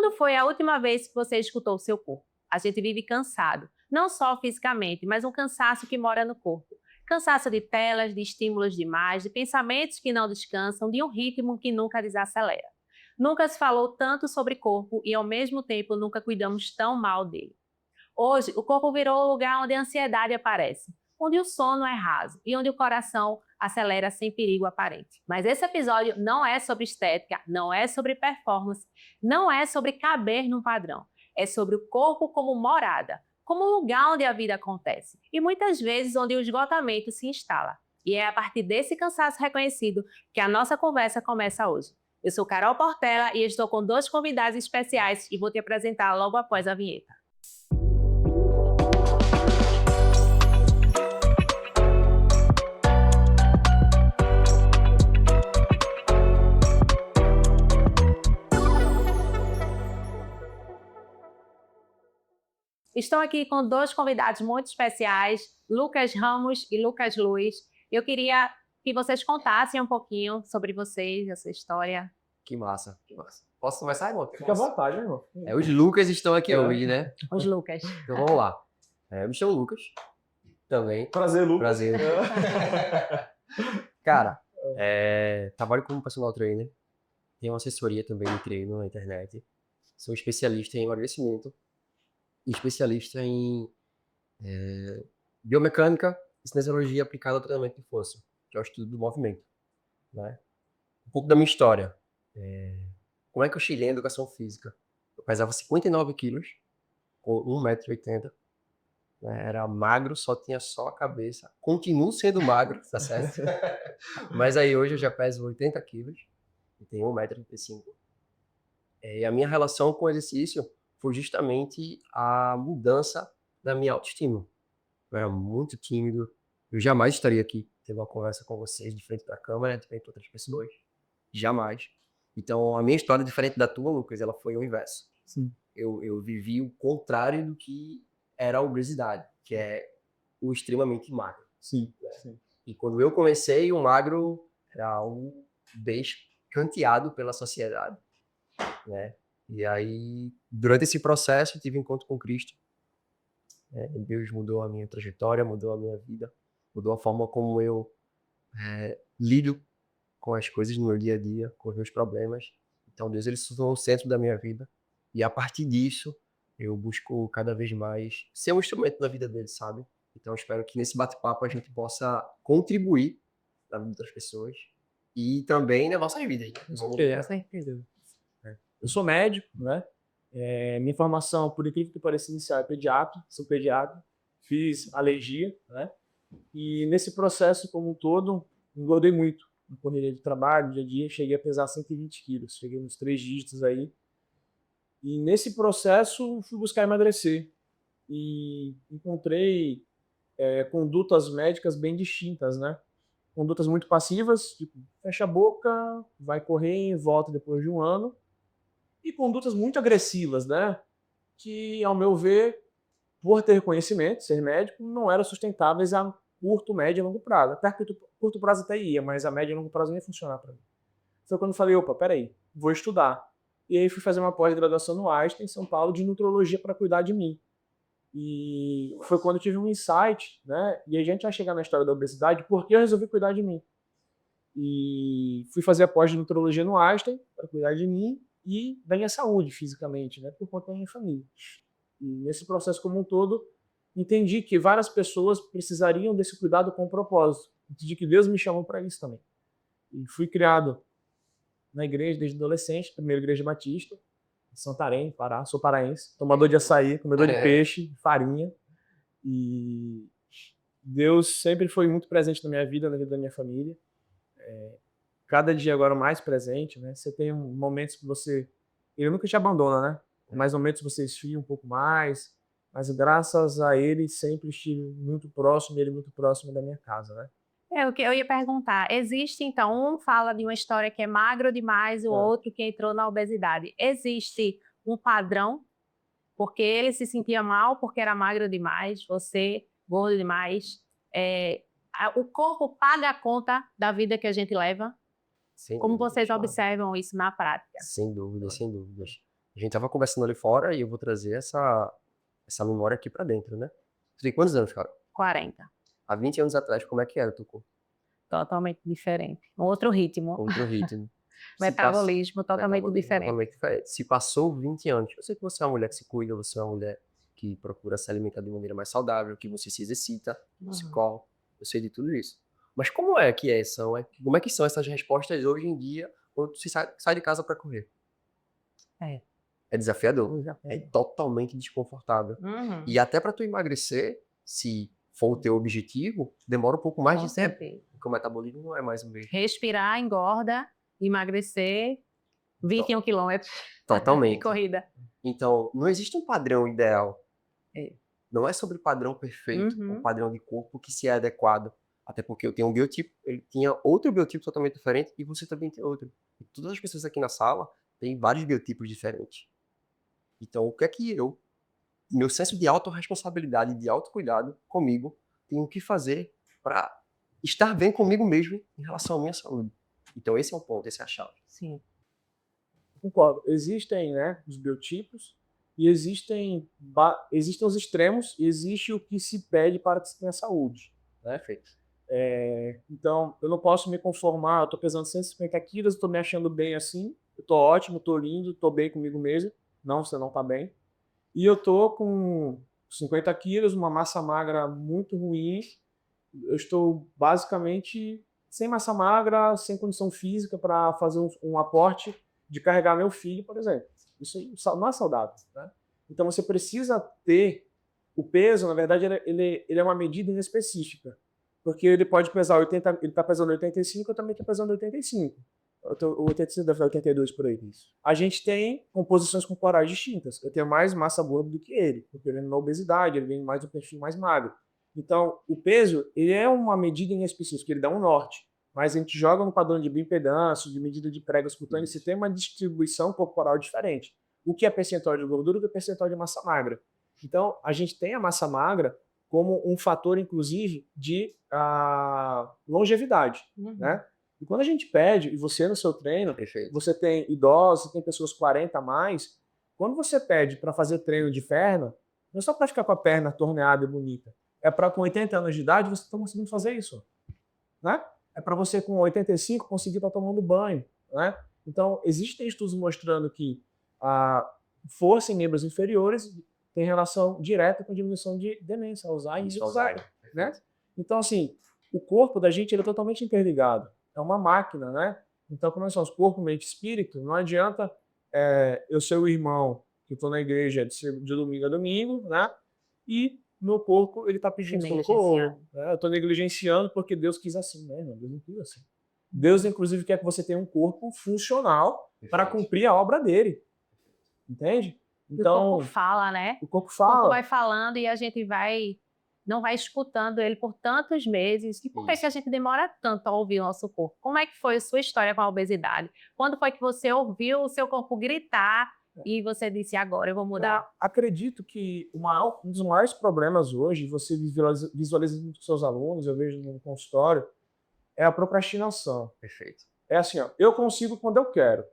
Quando foi a última vez que você escutou o seu corpo? A gente vive cansado, não só fisicamente, mas um cansaço que mora no corpo. Cansaço de telas, de estímulos demais, de pensamentos que não descansam, de um ritmo que nunca desacelera. Nunca se falou tanto sobre corpo e, ao mesmo tempo, nunca cuidamos tão mal dele. Hoje, o corpo virou o lugar onde a ansiedade aparece, onde o sono é raso e onde o coração acelera sem perigo aparente. Mas esse episódio não é sobre estética, não é sobre performance, não é sobre caber num padrão. É sobre o corpo como morada, como lugar onde a vida acontece e muitas vezes onde o esgotamento se instala. E é a partir desse cansaço reconhecido que a nossa conversa começa hoje. Eu sou Carol Portela e estou com 2 convidados especiais e vou te apresentar logo após a vinheta. Estou aqui com 2 convidados muito especiais, Lucas Ramos e Lucas Luiz. Eu queria que vocês contassem um pouquinho sobre vocês, a sua história. Que massa, que massa. Posso começar, irmão? Fica à vontade, meu irmão. Os Lucas estão aqui hoje, né? Os Lucas. Então vamos lá. Eu me chamo Lucas, também. Prazer, Lucas. Prazer. Cara, trabalho como personal trainer. Tenho uma assessoria também de treino na internet. Sou especialista em emagrecimento. E especialista em biomecânica e cinesiologia aplicada ao treinamento de força, que é o estudo do movimento, né? Um pouco da minha história. Como é que eu cheguei em educação física? Eu pesava 59 quilos, com 1,80 m, né? Era magro, tinha só a cabeça. Continuo sendo magro, tá certo? Mas aí hoje eu já peso 80 quilos e tenho 1,35 m. E a minha relação com o exercício foi justamente a mudança da minha autoestima. Eu era muito tímido, eu jamais estaria aqui tendo uma conversa com vocês de frente para a câmera, de frente para outras pessoas. Jamais. Então, a minha história, diferente da tua, Lucas, ela foi o inverso. Sim. Eu vivi o contrário do que era a obesidade, que é o extremamente magro. Sim, né? sim. E quando eu comecei, o magro era um descanteado pela sociedade, né? E aí, durante esse processo, eu tive um encontro com Cristo. Deus mudou a minha trajetória, mudou a minha vida, mudou a forma como eu lido com as coisas no meu dia a dia, com os meus problemas. Então, Deus, ele se tornou o centro da minha vida. E a partir disso, eu busco cada vez mais ser um instrumento na vida dele, sabe? Então, eu espero que nesse bate-papo a gente possa contribuir na vida das pessoas e também na nossa vida. Eu sou médico, né? Minha formação, por incrível que pareça, inicial é pediatra, sou pediatra, fiz alergia, né? E nesse processo como um todo, engordei muito. Na correria de trabalho, no dia a dia, cheguei a pesar 120 quilos, cheguei nos 3 dígitos aí. E nesse processo, fui buscar emagrecer. E encontrei condutas médicas bem distintas, né? Condutas muito passivas, tipo, fecha a boca, vai correr e volta depois de um ano. E condutas muito agressivas, né? Que, ao meu ver, por ter conhecimento, ser médico, não eram sustentáveis a curto, médio e longo prazo. Até curto prazo até ia, mas a médio e longo prazo não ia funcionar para mim. Foi quando eu falei, opa, peraí, vou estudar. E aí fui fazer uma pós-graduação no Einstein, em São Paulo, de nutrologia para cuidar de mim. E foi quando eu tive um insight, né? E a gente vai chegar na história da obesidade, porque eu resolvi cuidar de mim. E fui fazer a pós de nutrologia no Einstein para cuidar de mim e da minha saúde fisicamente, né? Por conta da minha família. E nesse processo como um todo, entendi que várias pessoas precisariam desse cuidado com propósito. Entendi que Deus me chamou para isso também. E fui criado na igreja desde adolescente, primeira igreja batista, em Santarém, Pará, sou paraense, tomador de açaí, comedor de peixe, farinha. E Deus sempre foi muito presente na minha vida, na vida da minha família. Cada dia agora mais presente, né? Você tem momentos que você... Ele nunca te abandona, né? Mais momentos você esfria um pouco mais, mas graças a ele sempre estive muito próximo, ele muito próximo da minha casa, né? O que eu ia perguntar, existe então, um fala de uma história que é magro demais, o outro que entrou na obesidade. Existe um padrão? Porque ele se sentia mal porque era magro demais, você gordo demais. O corpo paga a conta da vida que a gente leva? Sem Como dúvidas, vocês claro. observam isso na prática? Sem dúvidas, sem dúvidas. A gente tava conversando ali fora e eu vou trazer essa memória aqui pra dentro, né? Você tem quantos anos, cara? 40. Há 20 anos atrás, como é que era o teu corpo? Totalmente diferente. Um outro ritmo. Outro ritmo. Metabolismo totalmente diferente. Totalmente diferente. Se passou 20 anos, eu sei que você é uma mulher que se cuida, você é uma mulher que procura se alimentar de maneira mais saudável, que você se exercita, se corre, eu sei de tudo isso. Mas como é que como é que são essas respostas hoje em dia quando você sai de casa para correr? É. É desafiador. É Desafiador. totalmente desconfortável. Uhum. E até para tu emagrecer, se for o teu objetivo, demora um pouco mais Com de tempo, certeza. porque o metabolismo não é mais o mesmo. Respirar, engorda, emagrecer, 21 quilômetros de Totalmente. corrida. Então, não existe um padrão ideal. É. Não é sobre padrão perfeito, Uhum. um padrão de corpo que se é adequado. Até porque eu tenho um biotipo, ele tinha outro biotipo totalmente diferente e você também tem outro. E todas as pessoas aqui na sala têm vários biotipos diferentes. Então, o que é que meu senso de autorresponsabilidade, de autocuidado comigo, tenho que fazer para estar bem comigo mesmo em relação à minha saúde? Então, esse é o ponto, esse é a chave. Sim. Concordo. Existem, né, os biotipos e existem os extremos e existe o que se pede para que se tenha saúde, né? Perfeito. Então, eu não posso me conformar, eu tô pesando 150 quilos, tô me achando bem assim, eu tô ótimo, tô lindo, tô bem comigo mesmo. Não, você não tá bem. E eu tô com 50 quilos, uma massa magra muito ruim, eu estou basicamente sem massa magra, sem condição física para fazer um aporte de carregar meu filho, por exemplo. Isso aí não é saudável, né? Então você precisa ter o peso, na verdade, ele é uma medida inespecífica, porque ele pode pesar 80, ele está pesando 85, eu também estou pesando 85. O 85 deve estar 82 por aí. Isso. A gente tem composições corporais distintas. Eu tenho mais massa gorda do que ele, porque ele é na obesidade, ele vem mais do perfil mais magro. Então, o peso, ele é uma medida em específico, ele dá um norte, mas a gente joga no padrão de bioimpedância, de medida de pregas cutâneas, você tem uma distribuição corporal diferente. O que é percentual de gordura, o que é percentual de massa magra. Então, a gente tem a massa magra como um fator, inclusive, de longevidade, né? E quando a gente pede, e você no seu treino, Perfeito. você tem idosos, você tem pessoas 40 a mais, quando você pede para fazer treino de perna, não é só para ficar com a perna torneada e bonita, é para com 80 anos de idade você estar conseguindo fazer isso, né? É para você com 85 conseguir estar tomando banho, né? Então, existem estudos mostrando que a força em membros inferiores tem relação direta com a diminuição de demência, Alzheimer e Alzheimer, né? Então, assim, o corpo da gente ele é totalmente interligado. É uma máquina, né? Então, como nós somos corpo, mente e espírito, não adianta eu ser o irmão que estou na igreja de domingo a domingo, né? E meu corpo, ele tá pedindo socorro. Né? Eu estou negligenciando porque Deus quis assim, né? Não, Deus não quis assim. Deus, inclusive, quer que você tenha um corpo funcional para cumprir a obra dele. Entende? Então, o corpo fala, né? O corpo fala. O corpo vai falando e a gente não vai escutando ele por tantos meses. E por que a gente demora tanto a ouvir o nosso corpo? Como é que foi a sua história com a obesidade? Quando foi que você ouviu o seu corpo gritar e você disse, agora eu vou mudar? Eu acredito que um dos maiores problemas hoje, você visualiza muito com seus alunos, eu vejo no consultório, é a procrastinação. Perfeito. É assim, ó, eu consigo quando eu quero.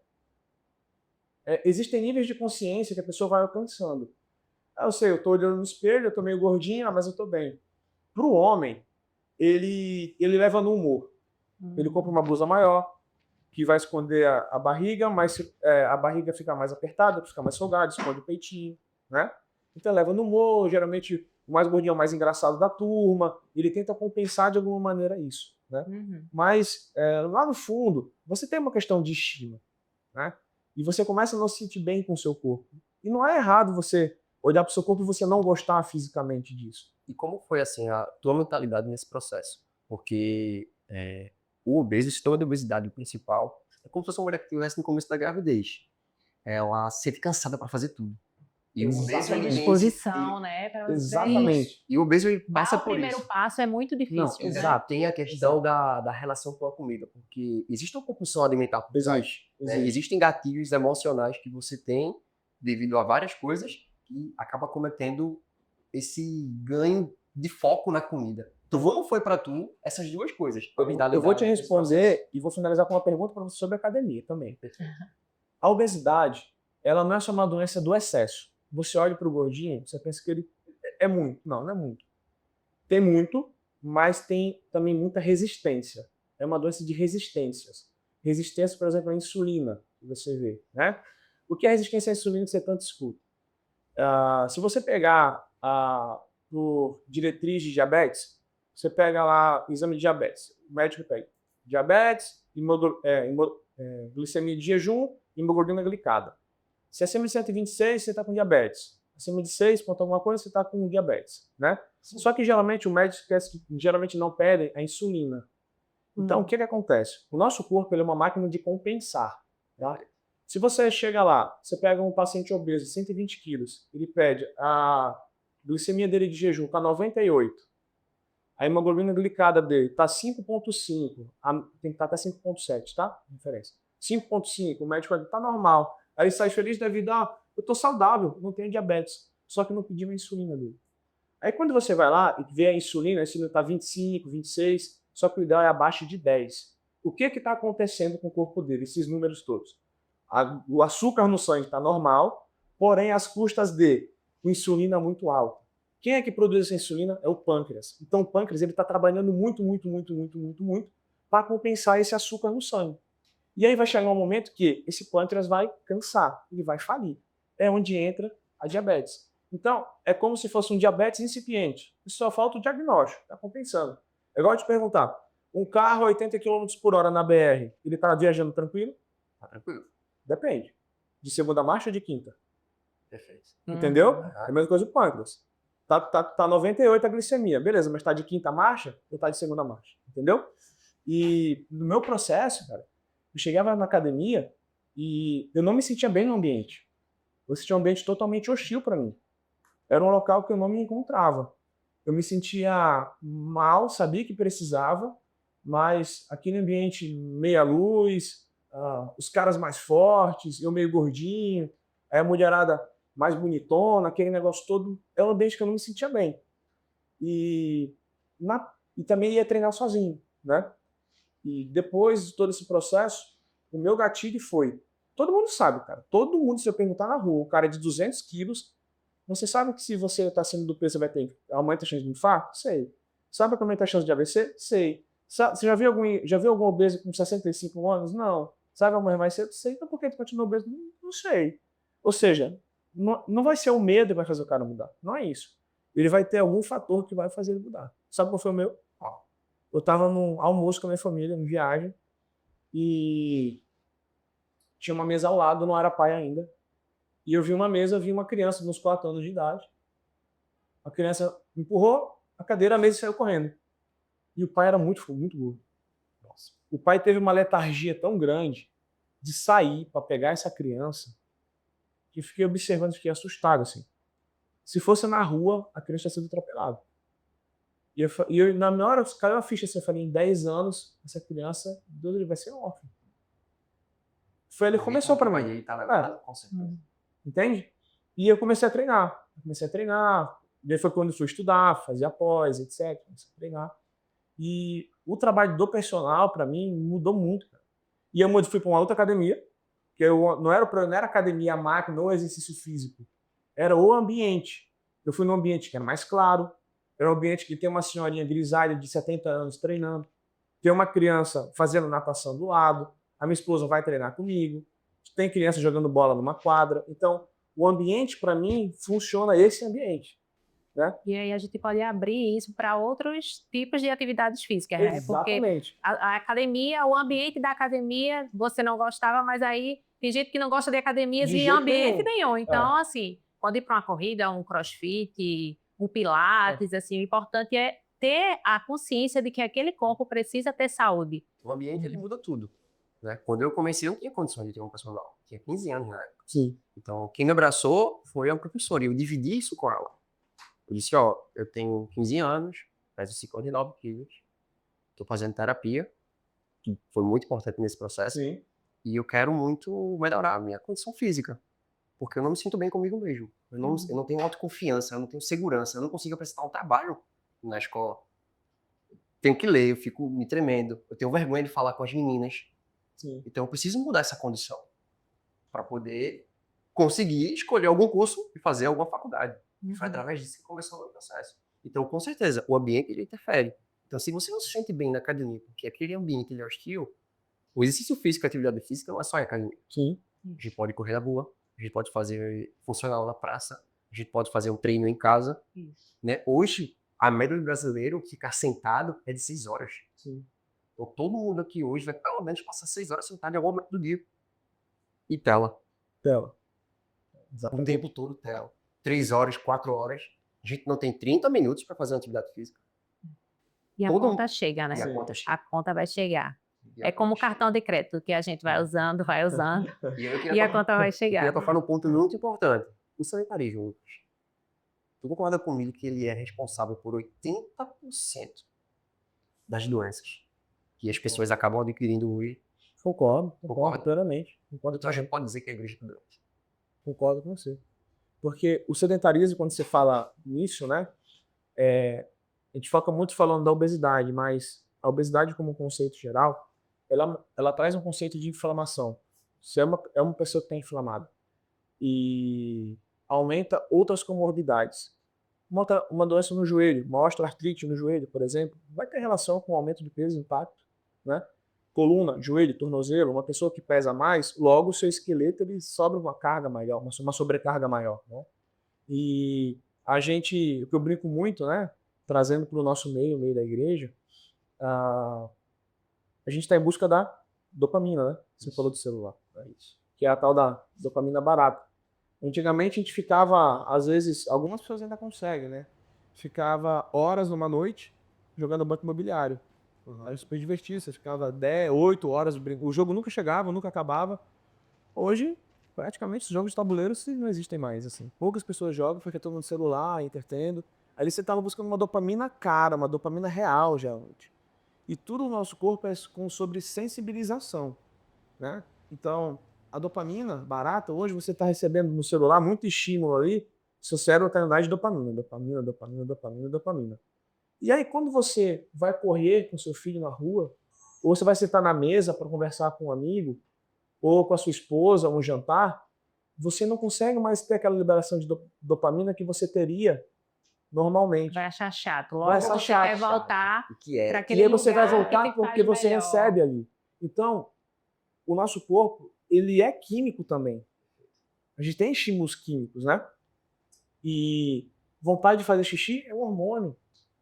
Existem níveis de consciência que a pessoa vai alcançando. Eu sei, eu estou olhando no espelho, eu estou meio gordinha, mas eu estou bem. Para o homem, ele leva no humor. Ele compra uma blusa maior, que vai esconder a barriga, mas a barriga fica mais apertada, fica mais folgada, esconde o peitinho, né? Então leva no humor, geralmente o mais gordinho é o mais engraçado da turma, ele tenta compensar de alguma maneira isso, né? Mas lá no fundo, você tem uma questão de estima, né? E você começa a não se sentir bem com o seu corpo. E não é errado você olhar para o seu corpo e você não gostar fisicamente disso. E como foi, assim, a tua mentalidade nesse processo? Porque o obeso, o sintoma de obesidade principal, é como se fosse uma mulher que estivesse no começo da gravidez. Ela se sente cansada para fazer tudo. E o obeso é disposição, né? Exatamente. E o obeso ele passa por isso. O primeiro passo é muito difícil. Não, exato. Tem a questão da relação com a comida, porque existe uma compulsão alimentar por trás. Né? Existem gatilhos emocionais que você tem devido a várias coisas que acaba cometendo esse ganho de foco na comida. Então, como foi para tu essas duas coisas? Eu vou te responder e vou finalizar com uma pergunta para você sobre a academia também. A obesidade, ela não é só uma doença do excesso. Você olha para o gordinho, você pensa que ele é muito. Não, não é muito. Tem muito, mas tem também muita resistência. É uma doença de resistências. Resistência, por exemplo, à insulina, que você vê, né? O que é resistência à insulina que você tanto escuta? Se você pegar por diretriz de diabetes, você pega lá o exame de diabetes. O médico pega diabetes, glicemia de jejum e hemoglobina glicada. Se é acima de 126, você está com diabetes. Acima de 6, ponto alguma coisa, você está com diabetes, né? Só que geralmente o médico esquece que geralmente não pede a insulina. Então, o que acontece? O nosso corpo ele é uma máquina de compensar. Tá? Se você chega lá, você pega um paciente obeso, 120 quilos, ele pede a glicemia dele de jejum está 98, a hemoglobina glicada dele está 5,5, tem que estar até 5,7, tá? Referência. 5,5, o médico vai dizer, tá normal. Aí ele sai feliz da vida, eu tô saudável, não tenho diabetes, só que não pediu a insulina dele. Aí quando você vai lá e vê a insulina está 25, 26, só que o ideal é abaixo de 10. O que está acontecendo com o corpo dele, esses números todos? O açúcar no sangue está normal, porém as custas de insulina muito alta. Quem é que produz essa insulina? É o pâncreas. Então o pâncreas está trabalhando muito para compensar esse açúcar no sangue. E aí vai chegar um momento que esse pâncreas vai cansar, ele vai falir. É onde entra a diabetes. Então, é como se fosse um diabetes incipiente. Só falta o diagnóstico, está compensando. É igual te perguntar, um carro a 80 km por hora na BR, ele está viajando tranquilo? Tá tranquilo. Depende. De segunda marcha ou de quinta? Perfeito. Entendeu? É a mesma coisa do pâncreas. Tá 98 a glicemia. Beleza, mas tá de quinta marcha ou tá de segunda marcha? Entendeu? E no meu processo, cara, eu chegava na academia e eu não me sentia bem no ambiente. Eu sentia um ambiente totalmente hostil para mim. Era um local que eu não me encontrava. Eu me sentia mal, sabia que precisava, mas aquele ambiente meia luz, os caras mais fortes, eu meio gordinho, aí a mulherada mais bonitona, aquele negócio todo, é um ambiente que eu não me sentia bem. E, e também ia treinar sozinho, né? E depois de todo esse processo, o meu gatilho foi, todo mundo sabe, cara, todo mundo, se eu perguntar na rua, o cara é de 200 quilos, você sabe que se você está acima do peso, você vai ter aumenta a chance de infarto? Sei. Sabe que aumenta a chance de AVC? Sei. Você já viu algum obeso com 65 anos? Não. Sabe morrer mais cedo? Sei. Então por que tu continua obeso? Não sei. Ou seja, não vai ser o medo que vai fazer o cara mudar. Não é isso. Ele vai ter algum fator que vai fazer ele mudar. Sabe qual foi o meu? Eu estava num almoço com a minha família, em viagem, e tinha uma mesa ao lado, não era pai ainda. E eu vi uma mesa, vi uma criança de uns 4 anos de idade. A criança empurrou a cadeira, a mesa e saiu correndo. E o pai era muito gordo. Nossa. O pai teve uma letargia tão grande de sair para pegar essa criança que fiquei observando, fiquei assustado assim. Se fosse na rua, a criança tinha sido atropelada. Na minha hora, caiu a ficha assim, eu falei, em 10 anos, essa criança, Deus, ele vai ser órfão. Foi ele que começou para mim. Entende? E eu comecei a treinar. Daí foi quando eu fui estudar, fazia pós, etc. Comecei a treinar. E o trabalho do personal, para mim, mudou muito. Cara. E eu fui para uma outra academia, que não era academia, a máquina ou exercício físico. Era o ambiente. Eu fui num ambiente que era mais claro. Era um ambiente que tem uma senhorinha grisalha de 70 anos treinando. Tem uma criança fazendo natação do lado. A minha esposa vai treinar comigo. Tem criança jogando bola numa quadra. Então, o ambiente, para mim, funciona esse ambiente. Né? E aí a gente pode abrir isso para outros tipos de atividades físicas, né? Exatamente. Porque a academia, o ambiente da academia, você não gostava, mas aí tem gente que não gosta de academias em ambiente nenhum. Então, assim, pode ir para uma corrida, um crossfit, um pilates, assim, o importante é ter a consciência de que aquele corpo precisa ter saúde. O ambiente, ele muda tudo. Né? Quando eu comecei, eu não tinha condições de ter um personal. Tinha 15 anos na época. Sim. Então, quem me abraçou foi a professora. E eu dividi isso com ela. Eu disse, eu tenho 15 anos, peso 59 quilos, estou fazendo terapia, que foi muito importante nesse processo. Sim. E eu quero muito melhorar a minha condição física. Porque eu não me sinto bem comigo mesmo. Eu não tenho autoconfiança, eu não tenho segurança, eu não consigo apresentar um trabalho na escola. Tenho que ler, eu fico me tremendo. Eu tenho vergonha de falar com as meninas. Sim. Então eu preciso mudar essa condição para poder conseguir escolher algum curso e fazer alguma faculdade. E foi Uhum. através disso que começou o processo. Então, com certeza, o ambiente ele interfere. Então, se você não se sente bem na academia, porque aquele ambiente ele é hostil, o exercício físico e a atividade física não é só em academia. Sim. A gente pode correr na rua, a gente pode fazer funcional na praça, a gente pode fazer um treino em casa. Isso. Né? Hoje, a média do brasileiro ficar sentado é de 6 horas. Sim. Então, todo mundo aqui hoje vai pelo menos passar 6 horas sentado em algum momento do dia. E tela. Tela. O Exatamente. tempo todo tela. 3 horas, 4 horas. A gente não tem 30 minutos para fazer uma atividade física. E a Todo conta mundo- chega, né? E a Sim. conta chega. A conta vai chegar. E a É como o conta chega. cartão de crédito que a gente vai usando, E eu queria e a tocar- conta vai eu queria chegar. tocar num ponto muito importante. O sanitarismo, Lucas. Tu concorda comigo que ele é responsável por 80% das doenças que as pessoas acabam adquirindo hoje? Concordo Concorda? plenamente. Concordo, Então a gente pode dizer que a igreja está doente. concordo com você. Porque o sedentarismo, quando você fala nisso, né? A gente foca muito falando da obesidade, mas a obesidade como um conceito geral, ela traz um conceito de inflamação. Você é uma pessoa que está inflamada e aumenta outras comorbidades. Uma doença no joelho, uma osteoartrite no joelho, por exemplo, vai ter relação com o aumento de peso e impacto, né? Coluna, joelho, tornozelo, uma pessoa que pesa mais, logo o seu esqueleto ele sobra uma carga maior, uma sobrecarga maior, né? E o que eu brinco muito, né? Trazendo para o nosso meio, o meio da igreja, a gente está em busca da dopamina, né? Você falou do celular. É isso. Que é a tal da dopamina barata. Antigamente a gente ficava, às vezes, algumas pessoas ainda conseguem, né? Ficava horas numa noite jogando banco imobiliário. Era super divertido, você ficava 10, 8 horas, o jogo nunca chegava, nunca acabava. Hoje, praticamente, os jogos de tabuleiro não existem mais, assim. Poucas pessoas jogam, fica todo mundo no celular, entretendo. Ali você estava buscando uma dopamina cara, uma dopamina real já antes. E tudo no nosso corpo é sobre sensibilização, né? Então, a dopamina barata, hoje você está recebendo no celular muito estímulo ali, seu cérebro está andando de dopamina, dopamina, dopamina, dopamina, dopamina. E aí, quando você vai correr com seu filho na rua, ou você vai sentar na mesa para conversar com um amigo, ou com a sua esposa, um jantar, você não consegue mais ter aquela liberação de dopamina que você teria normalmente. Vai achar chato. Vai Logo achar você chato. quer voltar O que para é? aquele E aí você vai lugar voltar que te porque faz você melhor. recebe ali. Então, o nosso corpo, ele é químico também. A gente tem estímulos químicos, né? E vontade de fazer xixi é um hormônio.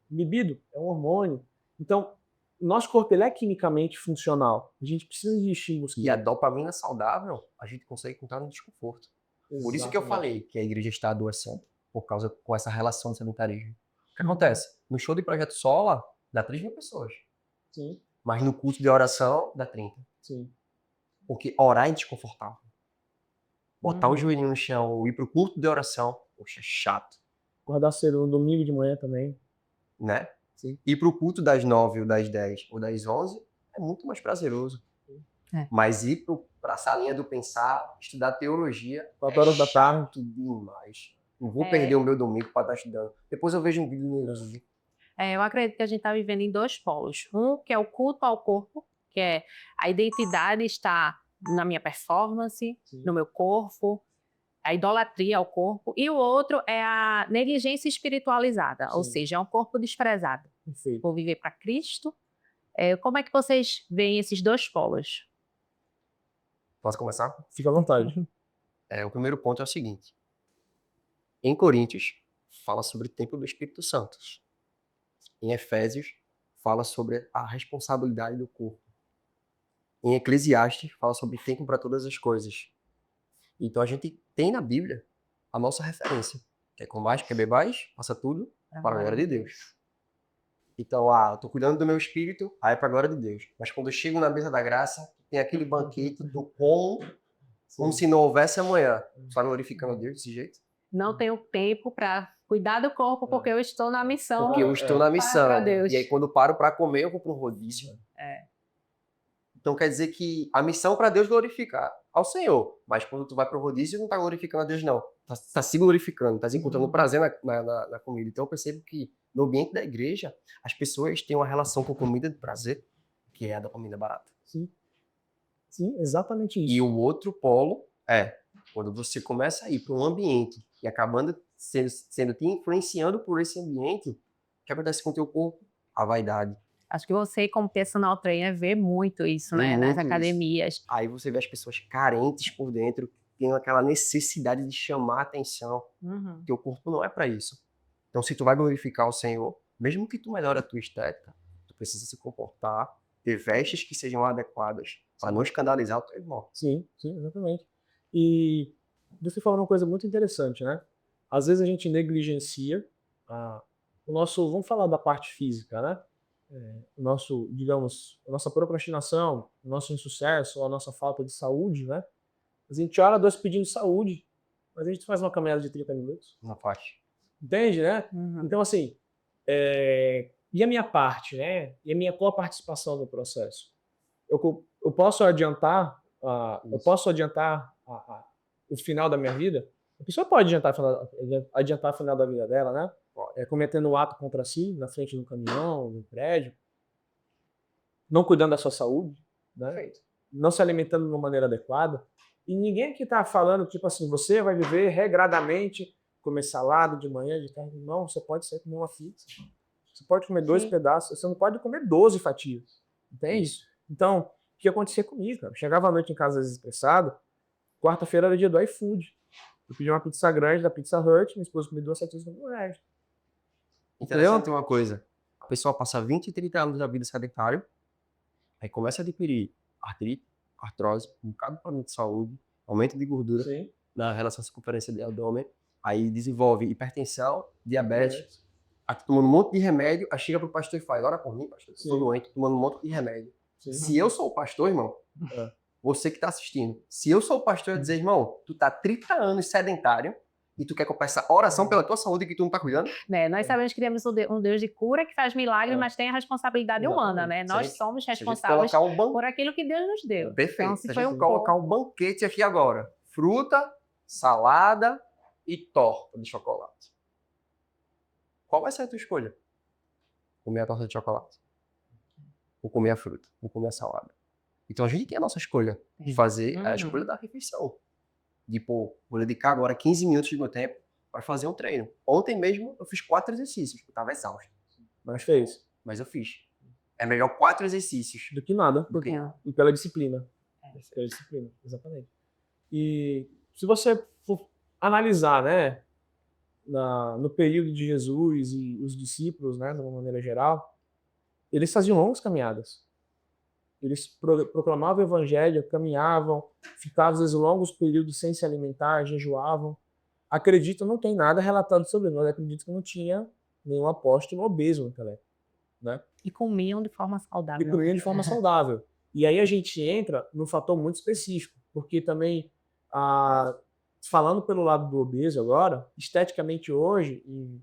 Libido é um hormônio. Então, o nosso corpo ele é quimicamente funcional. A gente precisa de estímulos E a químicos. dopamina saudável, a gente consegue encontrar no desconforto. Por isso que eu falei que a igreja está adoecendo, por causa com essa relação de sedentarismo. O que acontece? No show de Projeto Sola, dá 3 mil pessoas. Sim, Mas no culto de oração, dá 30. sim. Porque orar é desconfortável. Botar o Uhum. joelhinho no chão ou ir pro culto de oração, poxa, chato, Acordar cedo no domingo de manhã também. né? Sim. Ir pro culto das 9 ou das 10 ou das 11 é muito mais prazeroso. É. Mas ir pra salinha do pensar, estudar teologia, 4 horas da tarde. chato demais. Não vou É. perder o meu domingo para estar estudando. Depois eu vejo um vídeo no YouTube. Eu acredito que a gente está vivendo em dois polos. Um que é o culto ao corpo, que é a identidade está na minha performance, Sim. no meu corpo, a idolatria ao corpo. E o outro é a negligência espiritualizada, ou Sim. seja, é um corpo desprezado. Perfeito. Vou viver para Cristo. Como é que vocês veem esses dois polos? Posso começar? Fica à vontade. O primeiro ponto é o seguinte. Em Coríntios, fala sobre o templo do Espírito Santo. Em Efésios, fala sobre a responsabilidade do corpo. Em Eclesiastes, fala sobre tempo para todas as coisas. Então a gente tem na Bíblia a nossa referência. Quer comais, quer bebais, faça tudo para a glória de Deus. Então, eu tô cuidando do meu espírito, aí é para a glória de Deus. Mas quando eu chego na mesa da graça, tem aquele banquete do como se não houvesse amanhã. Só glorificando a Deus desse jeito. Não tenho tempo para cuidar do corpo porque eu estou na missão. Porque eu estou na missão. Para Deus. E aí quando eu paro para comer, eu vou para um rodízio. Então quer dizer que a missão para Deus glorificar ao Senhor. Mas quando tu vai para o rodízio, não tá glorificando a Deus, não. Tá se glorificando, tá se encontrando prazer na comida. Então eu percebo que no ambiente da igreja, as pessoas têm uma relação com comida de prazer, que é a dopamina barata. Sim. Sim, exatamente isso. E o outro polo é Quando você começa a ir para um ambiente e acabando sendo te influenciando por esse ambiente, o que acontece com o teu corpo? A vaidade. Acho que você, como personal trainer, vê muito isso, Vê né, nas muito isso. academias. Aí você vê as pessoas carentes por dentro, tendo aquela necessidade de chamar a atenção. Uhum. Teu corpo não é para isso. Então, se tu vai glorificar o Senhor, mesmo que tu melhore a tua estética, tu precisa se comportar, ter vestes que sejam adequadas para não escandalizar o teu irmão. Sim, sim, exatamente. E você falou uma coisa muito interessante, né? Às vezes a gente negligencia o nosso, vamos falar da parte física, né? O nosso, digamos, a nossa procrastinação, o nosso insucesso, a nossa falta de saúde, né? A gente ora Deus pedindo saúde, mas a gente faz uma caminhada de 30 minutos. Na parte. Entende, né? Uhum. Então, assim, e a minha parte, né? E a minha qual a participação no processo? Eu posso adiantar, o final da minha vida? A pessoa pode adiantar o final da vida dela, né? Cometendo um ato contra si, na frente de um caminhão, de um prédio, não cuidando da sua saúde, né? Perfeito. Não se alimentando de uma maneira adequada. E ninguém aqui está falando, tipo assim, você vai viver regradamente, comer salada de manhã, de tarde. Não, você pode sair comer uma pizza. Você pode comer 2 Sim. pedaços, você não pode comer 12 fatias. Entende? Isso. Então, o que acontecia comigo, cara? Chegava à noite em casa, às vezes, estressado, quarta-feira era dia do iFood. Eu pedi uma pizza grande da Pizza Hut, minha esposa comeu 2 fatias com R$1. Interessante uma coisa. A pessoa passa 20, 30 anos da vida sedentário, aí começa a adquirir artrite, artrose, um bocado de problema de saúde, aumento de gordura Sim. na relação circunferência de abdômen, aí desenvolve hipertensão, diabetes, aí tá tomando um monte de remédio, aí chega pro pastor e fala, ora por mim, pastor, eu tô Sim. doente, tomando um monte de remédio. Sim. Se eu sou o pastor, irmão, É. você que tá assistindo, se eu sou o pastor, eu ia dizer, irmão, tu tá 30 anos sedentário e tu quer que eu peça oração pela tua saúde que tu não tá cuidando? Né, nós sabemos que temos um Deus de cura que faz milagres, mas tem a responsabilidade humana, né? Se a Nós gente- somos se a gente responsáveis colocar um por aquilo que Deus nos deu. Perfeito. Então, Se se a foi gente um colocar pouco, um banquete aqui agora, fruta, salada e torta de chocolate. Qual vai ser a tua escolha? Comer a torta de chocolate? Ou comer a fruta? Ou comer a salada? Então a gente tem a nossa escolha de fazer a escolha da refeição. De, pô, vou dedicar agora 15 minutos do meu tempo para fazer um treino. Ontem mesmo eu fiz 4 exercícios. Eu tava exausto, Mas fez. mas eu fiz. É melhor 4 exercícios Do que nada. do que E pela disciplina. Pela disciplina, exatamente. E se você for analisar, né, no período de Jesus e os discípulos, né, de uma maneira geral, eles faziam longas caminhadas. Eles proclamavam o evangelho, caminhavam, ficavam às vezes longos períodos sem se alimentar, jejuavam. Acredito, não tem nada relatado sobre nós, acredito que não tinha nenhum apóstolo obeso naquela época, né? e comiam de forma E saudável. comiam de forma saudável. E aí a gente entra num fator muito específico, porque também, falando pelo lado do obeso agora, esteticamente hoje, e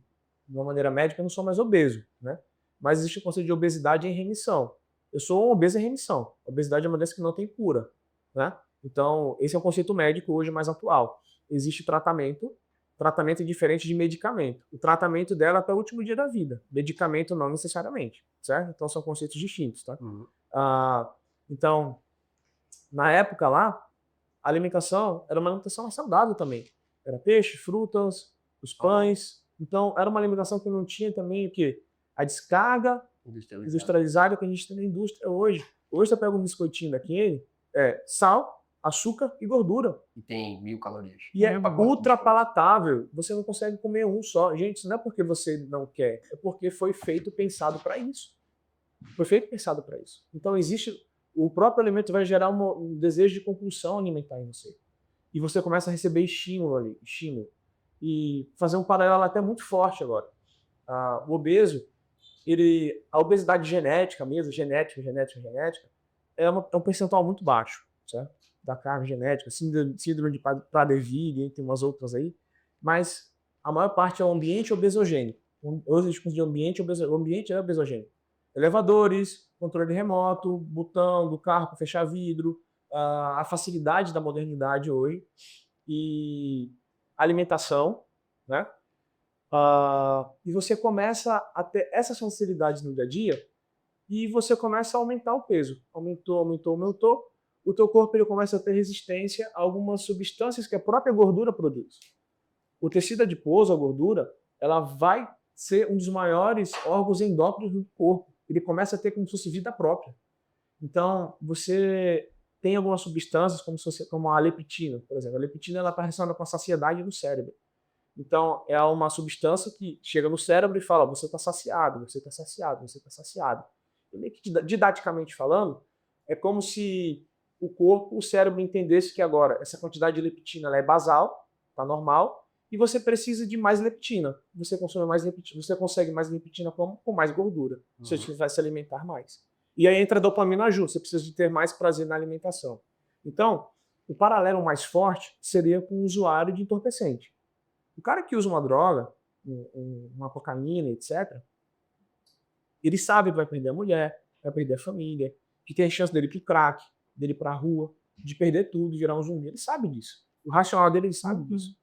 de uma maneira médica, eu não sou mais obeso, né? Mas existe o conceito de obesidade em remissão. Eu sou um obeso em remissão. A obesidade é uma doença que não tem cura, né? Então, esse é um conceito médico hoje mais atual. Existe tratamento é diferente de medicamento. O tratamento dela é até o último dia da vida. Medicamento não necessariamente, certo? Então são conceitos distintos, tá? Então, na época lá, a alimentação era uma alimentação mais saudável também. Era peixe, frutas, os pães. Então, era uma alimentação que não tinha também o quê? A descarga industrializada que a gente tem na indústria hoje. Hoje você pega um biscoitinho daquele, sal, açúcar e gordura. E tem 1000 calorias. E é ultra palatável. Você não consegue comer um só. Gente, isso não é porque você não quer, é porque foi feito pensado para isso. Foi feito pensado para isso. Então existe, o próprio alimento vai gerar um desejo de compulsão alimentar em você. E você começa a receber estímulo ali, estímulo. E fazer um paralelo até muito forte agora. O obeso, a obesidade genética mesmo, genética, é um percentual muito baixo, certo? Da carga genética, síndrome de Prader-Willi, entre umas outras aí, mas a maior parte é o ambiente obesogênico. Hoje a gente considera o ambiente é obesogênico. Elevadores, controle remoto, botão do carro para fechar vidro, a facilidade da modernidade hoje, e alimentação, né? E você começa a ter essas facilidades no dia a dia, e você começa a aumentar o peso. Aumentou. o teu corpo ele começa a ter resistência a algumas substâncias que a própria gordura produz. O tecido adiposo, a gordura, ela vai ser um dos maiores órgãos endócrinos do corpo. Ele começa a ter como se fosse vida própria. Então, você tem algumas substâncias, como a leptina, por exemplo. A leptina está relacionada com a saciedade do cérebro. Então, é uma substância que chega no cérebro e fala: você está saciado, você está saciado, você está saciado. E meio que didaticamente falando, é como se o cérebro entendesse que agora essa quantidade de leptina ela é basal, está normal, e você precisa de mais leptina. Você consome mais leptina, você consegue mais leptina com mais gordura, se você vai se alimentar mais. E aí entra a dopamina junto, você precisa de ter mais prazer na alimentação. Então, o paralelo mais forte seria com o usuário de entorpecente. O cara que usa uma droga, uma cocaína, etc., ele sabe que vai perder a mulher, vai perder a família, que tem a chance dele ir pro crack, dele ir pra rua, de perder tudo, virar um zumbi. Ele sabe disso. O racional dele, ele sabe disso.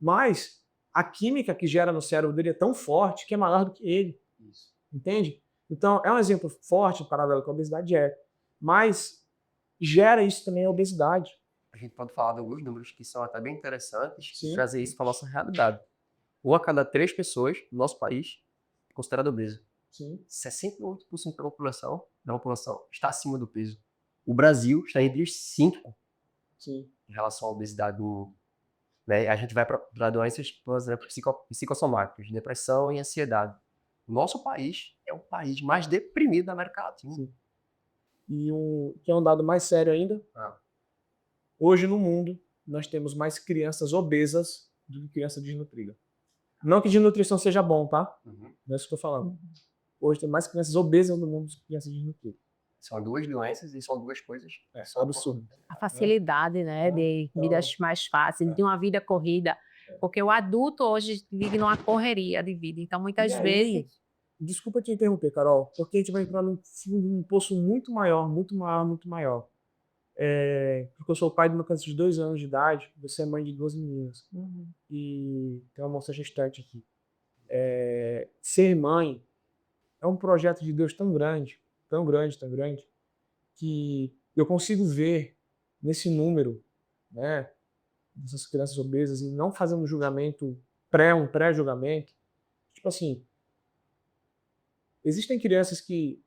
Mas a química que gera no cérebro dele é tão forte que é maior do que ele. Isso. Entende? Então, é um exemplo forte, paralelo com a obesidade mas gera isso também a obesidade. A gente pode falar de alguns números que são até bem interessantes, Sim. trazer isso para a nossa realidade. 1 a cada 3 pessoas no nosso país é considerada obesa. Sim. 68% da população está acima do peso. O Brasil está entre os 5 Sim. em relação à obesidade do mundo. Né? A gente vai para doenças, por exemplo, psicossomáticas, depressão e ansiedade. O nosso país é o país mais deprimido da América Latina. Sim. E que é um dado mais sério ainda, hoje no mundo nós temos mais crianças obesas do que crianças desnutridas. Não que desnutrição seja bom, tá? Não é isso que eu tô falando. Hoje tem mais crianças obesas no mundo do que crianças desnutridas. São 2 doenças e são 2 coisas. É absurdo. A facilidade, né, de vidas mais fáceis, de uma vida corrida. Porque o adulto hoje vive numa correria de vida. Então, muitas E aí, vezes. desculpa te interromper, Carol, porque a gente vai entrar num poço muito maior, muito maior, muito maior. Porque eu sou pai de uma criança de 2 anos de idade, você é mãe de 2 meninas. E tem uma moça gestante aqui. Ser mãe é um projeto de Deus tão grande, tão grande, tão grande, que eu consigo ver nesse número, né, dessas crianças obesas, e não fazendo um julgamento, um pré-julgamento. Tipo assim, existem crianças que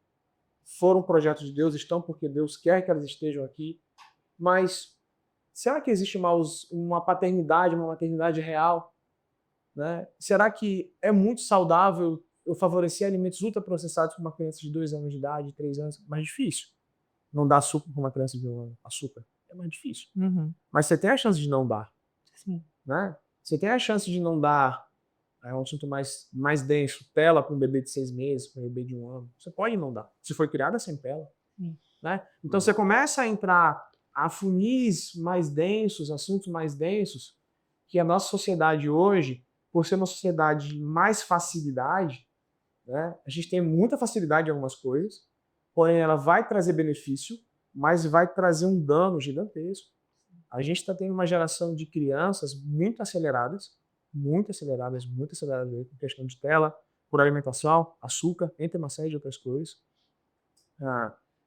foram projetos de Deus, estão porque Deus quer que elas estejam aqui, mas será que existe uma paternidade, uma maternidade real? Né? Será que é muito saudável eu favorecer alimentos ultraprocessados para uma criança de 2 anos de idade, 3 anos? Mais difícil. Não dar açúcar para uma criança de 1 ano. Açúcar é mais difícil. Mas você tem a chance de não dar. Sim. Né? Você tem a chance de não dar um assunto mais denso, tela para um bebê de 6 meses, para um bebê de 1 ano. Você pode não dar. Se foi criada sem tela. Né? Então você começa a entrar a funis mais densos, assuntos mais densos, que a nossa sociedade hoje, por ser uma sociedade de mais facilidade, né? A gente tem muita facilidade em algumas coisas, porém ela vai trazer benefício, mas vai trazer um dano gigantesco. A gente está tendo uma geração de crianças muito aceleradas, com questão de tela, por alimentação, açúcar, entre uma série de outras coisas.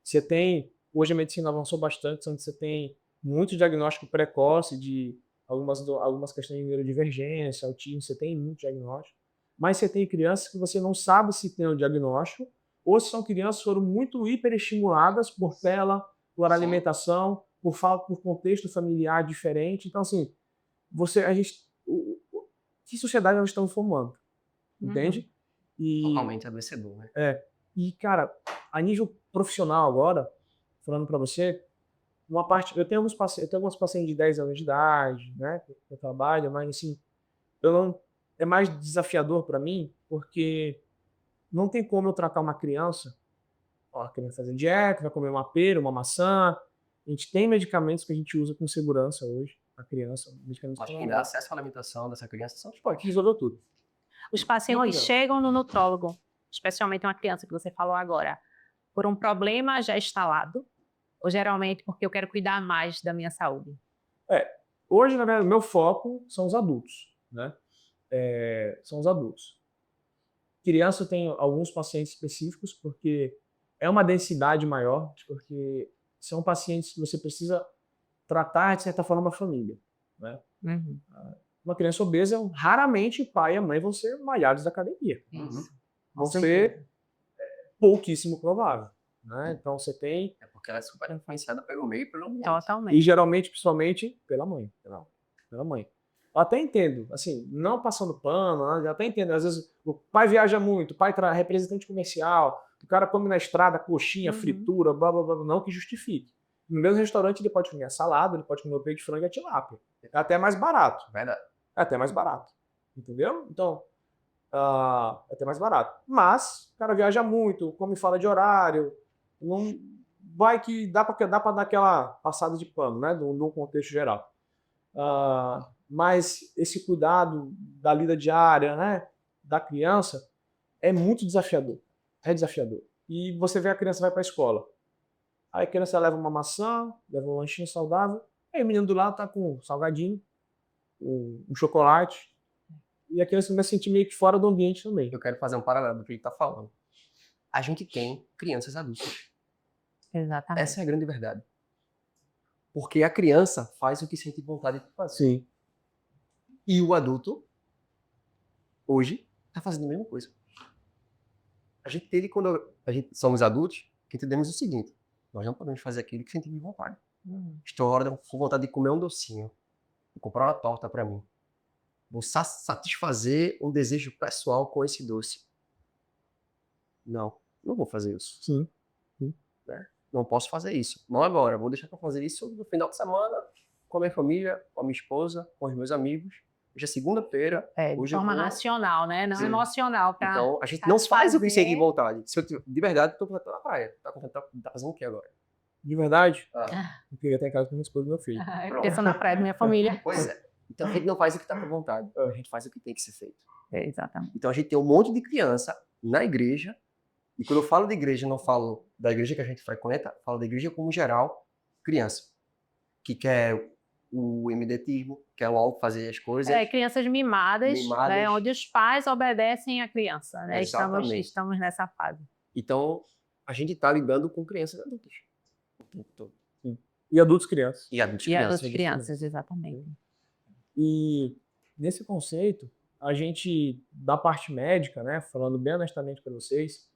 Você tem, hoje a medicina avançou bastante, onde você tem muito diagnóstico precoce de algumas questões de neurodivergência, autismo, você tem muito diagnóstico, mas você tem crianças que você não sabe se tem o diagnóstico, ou se são crianças que foram muito hiperestimuladas por tela, por alimentação, por contexto familiar diferente. Então, assim, que sociedade nós estamos formando? Entende? Totalmente adoecedor, né? E, cara, a nível profissional agora, falando para você, eu tenho alguns pacientes de 10 anos de idade, né, que eu trabalho, mas assim, é mais desafiador para mim, porque não tem como eu tratar uma criança, a criança fazendo dieta, vai comer uma pera, uma maçã. A gente tem medicamentos que a gente usa com segurança hoje, a criança, medicamentos Mas quem dá acesso à alimentação dessa criança são os pais. resolveu tudo. Os pacientes Olha. chegam no nutrólogo, especialmente uma criança que você falou agora, por um problema já instalado, ou geralmente porque eu quero cuidar mais da minha saúde? Hoje, na verdade, o meu foco são os adultos, né? São os adultos. Criança eu tenho alguns pacientes específicos, porque é uma densidade maior, porque são pacientes que você precisa tratar, de certa forma, a família, né? Uhum. Uma criança obesa, raramente o pai e a mãe vão ser malhados da academia. Isso. Vão Com ser certeza. pouquíssimo provável, né? Então você tem, É porque ela é super influenciada pelo meio e pelo ambiente. e Totalmente. geralmente, principalmente, pela mãe. Pela mãe. Eu até entendo, assim, não passando pano, né? Eu até entendo. Às vezes o pai viaja muito, o pai é representante comercial, o cara come na estrada coxinha, Uhum. fritura, blá blá blá, não que justifique. No mesmo restaurante ele pode comer a salada, ele pode comer o peito de frango e a tilápia. É até mais barato. Verdade. É até mais barato. Entendeu? Então, é até mais barato. Mas o cara viaja muito, come fora de horário, não vai que dá para dar aquela passada de pano, né? No contexto geral. Mas esse cuidado da lida diária, né, da criança, é muito desafiador. É desafiador. E você vê a criança vai para a escola. Aí a criança leva uma maçã, leva um lanchinho saudável, aí o menino do lado tá com um salgadinho, um chocolate, e a criança começa a se sentir meio que fora do ambiente também. Eu quero fazer um paralelo do que ele tá falando. A gente tem crianças adultas. Exatamente. Essa é a grande verdade. Porque a criança faz o que sente vontade de fazer. Sim. E o adulto, hoje, tá fazendo a mesma coisa. A gente teve, quando a gente somos adultos, que entendemos o seguinte: nós não podemos fazer aquilo que sentimos vontade. Estou com vontade de comer um docinho. Vou comprar uma torta para mim. Vou satisfazer um desejo pessoal com esse doce. Não vou fazer isso. Sim. Né? Não posso fazer isso. Não agora. Vou deixar para fazer isso no final de semana, com a minha família, com a minha esposa, com os meus amigos. Hoje é segunda-feira. De Hoje forma eu vou... racional, né? Não Sim. emocional. Pra Então, a gente não faz o que satisfazer. sente vontade. Se eu de verdade, estou na praia. Tá fazendo o que agora? De verdade, Ah, eu queria estar em casa com minha esposa e meu filho. Pensando na praia da minha família. pois é. Então a gente não faz o que está com vontade. A gente faz o que tem que ser feito. Exatamente. Então a gente tem um monte de criança na igreja. E quando eu falo de igreja, não falo da igreja que a gente frequenta, falo da igreja como geral, criança. Que quer o imediatismo, quer logo fazer as coisas. Crianças mimadas, né, onde os pais obedecem à criança. Né? Estamos nessa fase. Então, a gente está lidando com crianças adultas. Sim. E adultos crianças. E adultos crianças, exatamente. E nesse conceito, a gente, da parte médica, né, falando bem honestamente para vocês,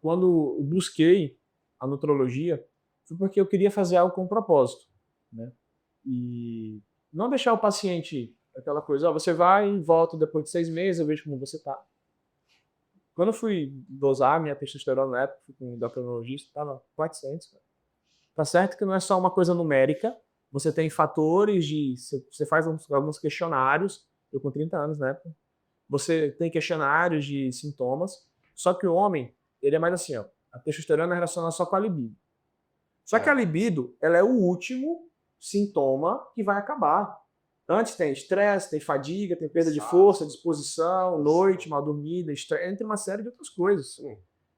quando eu busquei a nutrologia, foi porque eu queria fazer algo com propósito, né? E não deixar o paciente aquela coisa, você vai e volta depois de 6 meses, eu vejo como você tá. Quando eu fui dosar minha testosterona na época, fui com um endocrinologista, estava 400, cara. Tá certo que não é só uma coisa numérica, você tem fatores de... Você faz alguns questionários, eu com 30 anos na época, você tem questionários de sintomas, só que o homem, ele é mais assim, ó, a testosterona é relacionada só com a libido. Só que a libido, ela é o último sintoma que vai acabar. Antes tem estresse, tem fadiga, tem perda de força, disposição, noite, mal dormida, entre uma série de outras coisas.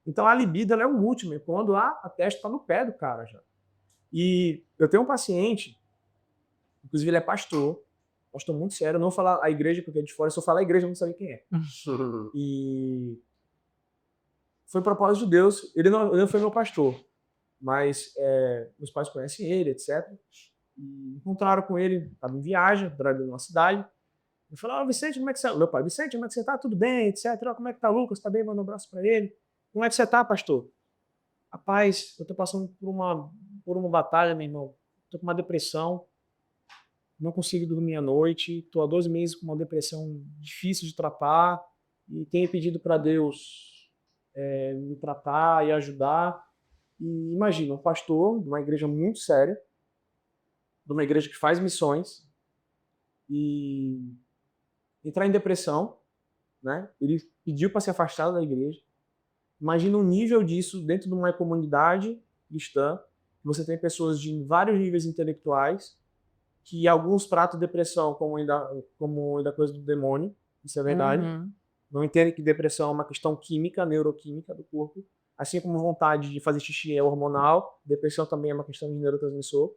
Então a libido, ela é o último, é quando a testa está no pé do cara já. E eu tenho um paciente, inclusive ele é pastor muito sério, eu não vou falar a igreja porque é de fora, se eu falar a igreja eu não sabia quem é. E foi propósito de Deus, ele não foi meu pastor, mas meus pais conhecem ele, etc. E encontraram com ele, estava em viagem, numa cidade. Eu falei, Vicente, como é que você tá? Meu pai, Vicente, como é que você tá? Tudo bem, etc. Como é que tá Lucas? Tá bem? Manda um abraço para ele. Como é que você tá, pastor? Rapaz, eu tô passando por uma batalha, meu irmão. Tô com uma depressão, não consigo dormir à noite, tô há 12 meses com uma depressão difícil de tratar e tenho pedido para Deus me tratar e ajudar. E imagina, um pastor de uma igreja muito séria, de uma igreja que faz missões, e entrar em depressão, né? Ele pediu para se afastar da igreja. Imagina o nível disso dentro de uma comunidade cristã. Você tem pessoas de vários níveis intelectuais, que alguns tratam depressão como ainda coisa do demônio, isso é verdade. Não entendem que depressão é uma questão química, neuroquímica do corpo. Assim como vontade de fazer xixi é hormonal, depressão também é uma questão de neurotransmissor.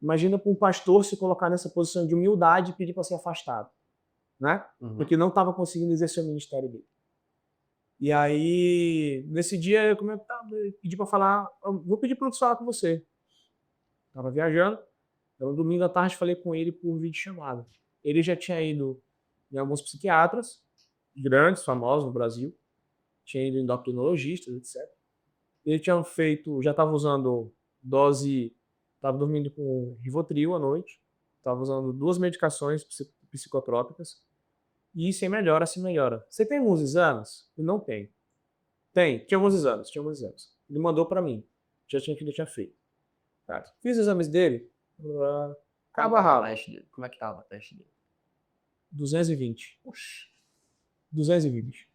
Imagina para um pastor se colocar nessa posição de humildade e pedir para ser afastado, né? Porque não estava conseguindo exercer o ministério dele. E aí, nesse dia, eu pedi para falar, vou pedir para o falar com você. Tava viajando. Então, domingo à tarde, falei com ele por videochamada. Ele já tinha ido em alguns psiquiatras, grandes, famosos no Brasil. Tinha ido em endocrinologistas, etc. Ele tinha feito, já estava usando dose, estava dormindo com Rivotril à noite, estava usando 2 medicações psicotrópicas, e sem melhora, sem melhora. Você tem alguns exames? Eu não tenho. Tinha alguns exames, tinha alguns exames. Ele mandou para mim, já tinha que ele tinha feito. Tá. Fiz os exames dele, cabo a rabo, Como é que tava o teste dele? 220. Oxi. 220.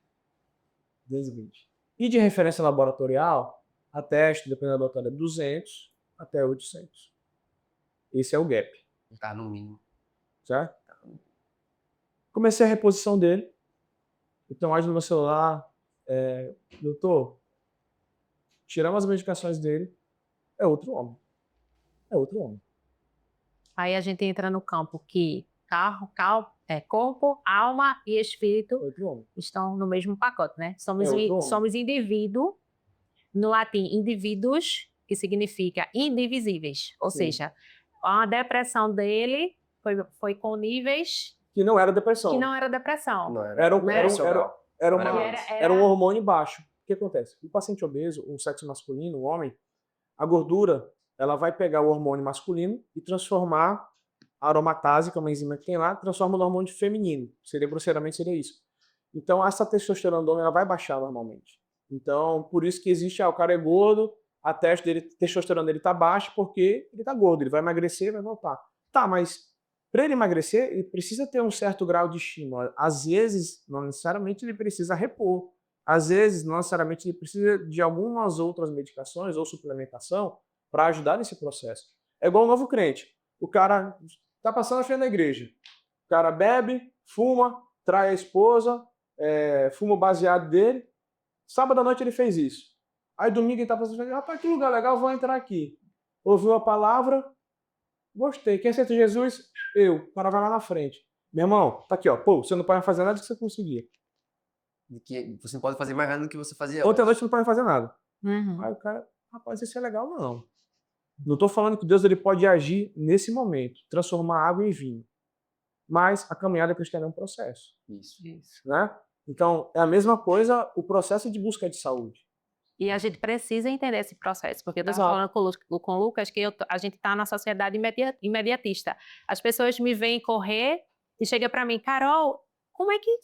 220. E de referência laboratorial, a teste, dependendo da laboratório, é 200 até 800. Esse é o gap, Tá no mínimo. certo? Comecei a reposição dele. Então, hoje no meu celular, doutor, tiramos as medicações dele, é outro homem. É outro homem. Aí a gente entra no campo que corpo, alma e espírito É outro homem. estão no mesmo pacote, né? É outro homem. Somos indivíduo, no latim, indivíduos, que significa indivisíveis. Ou Sim. seja, a depressão dele foi com níveis Que não era depressão. que não era depressão. Não, Era um Era- hormônio baixo. O que acontece? O paciente obeso, um sexo masculino, um homem, a gordura, ela vai pegar o hormônio masculino e transformar a aromatase, que é uma enzima que tem lá, transforma no hormônio feminino. Grosseiramente seria isso. Então, essa testosterona do homem, ela vai baixar normalmente. Então, por isso que existe, o cara é gordo, a testosterona dele tá baixa porque ele tá gordo, ele vai emagrecer, vai voltar. Tá, mas para ele emagrecer, ele precisa ter um certo grau de estímulo. Às vezes, não necessariamente ele precisa repor. Às vezes, não necessariamente ele precisa de algumas outras medicações ou suplementação para ajudar nesse processo. É igual um novo crente. O cara tá passando a frente da igreja. O cara bebe, fuma, trai a esposa, fuma o baseado dele. Sábado à noite ele fez isso. Aí domingo ele tá passando a frente, rapaz, que lugar legal, vou entrar aqui. Ouviu a palavra, gostei. Quem aceita Jesus? Eu. O cara vai lá na frente. Meu irmão, tá aqui, ó. Pô, você não pode fazer nada que você conseguir. De que você não pode fazer mais nada do que você fazia Ontem à antes. noite não pode fazer nada. Uhum. Aí o cara, rapaz, isso é legal, não. Não tô falando que Deus ele pode agir nesse momento, transformar água em vinho. Mas a caminhada cristã é um processo, Isso. Isso. né? Então, é a mesma coisa o processo de busca de saúde. E a gente precisa entender esse processo, porque eu estava Exato. falando com o Lucas que a gente está na sociedade imediatista. As pessoas me veem correr e chegam para mim, Carol, como é que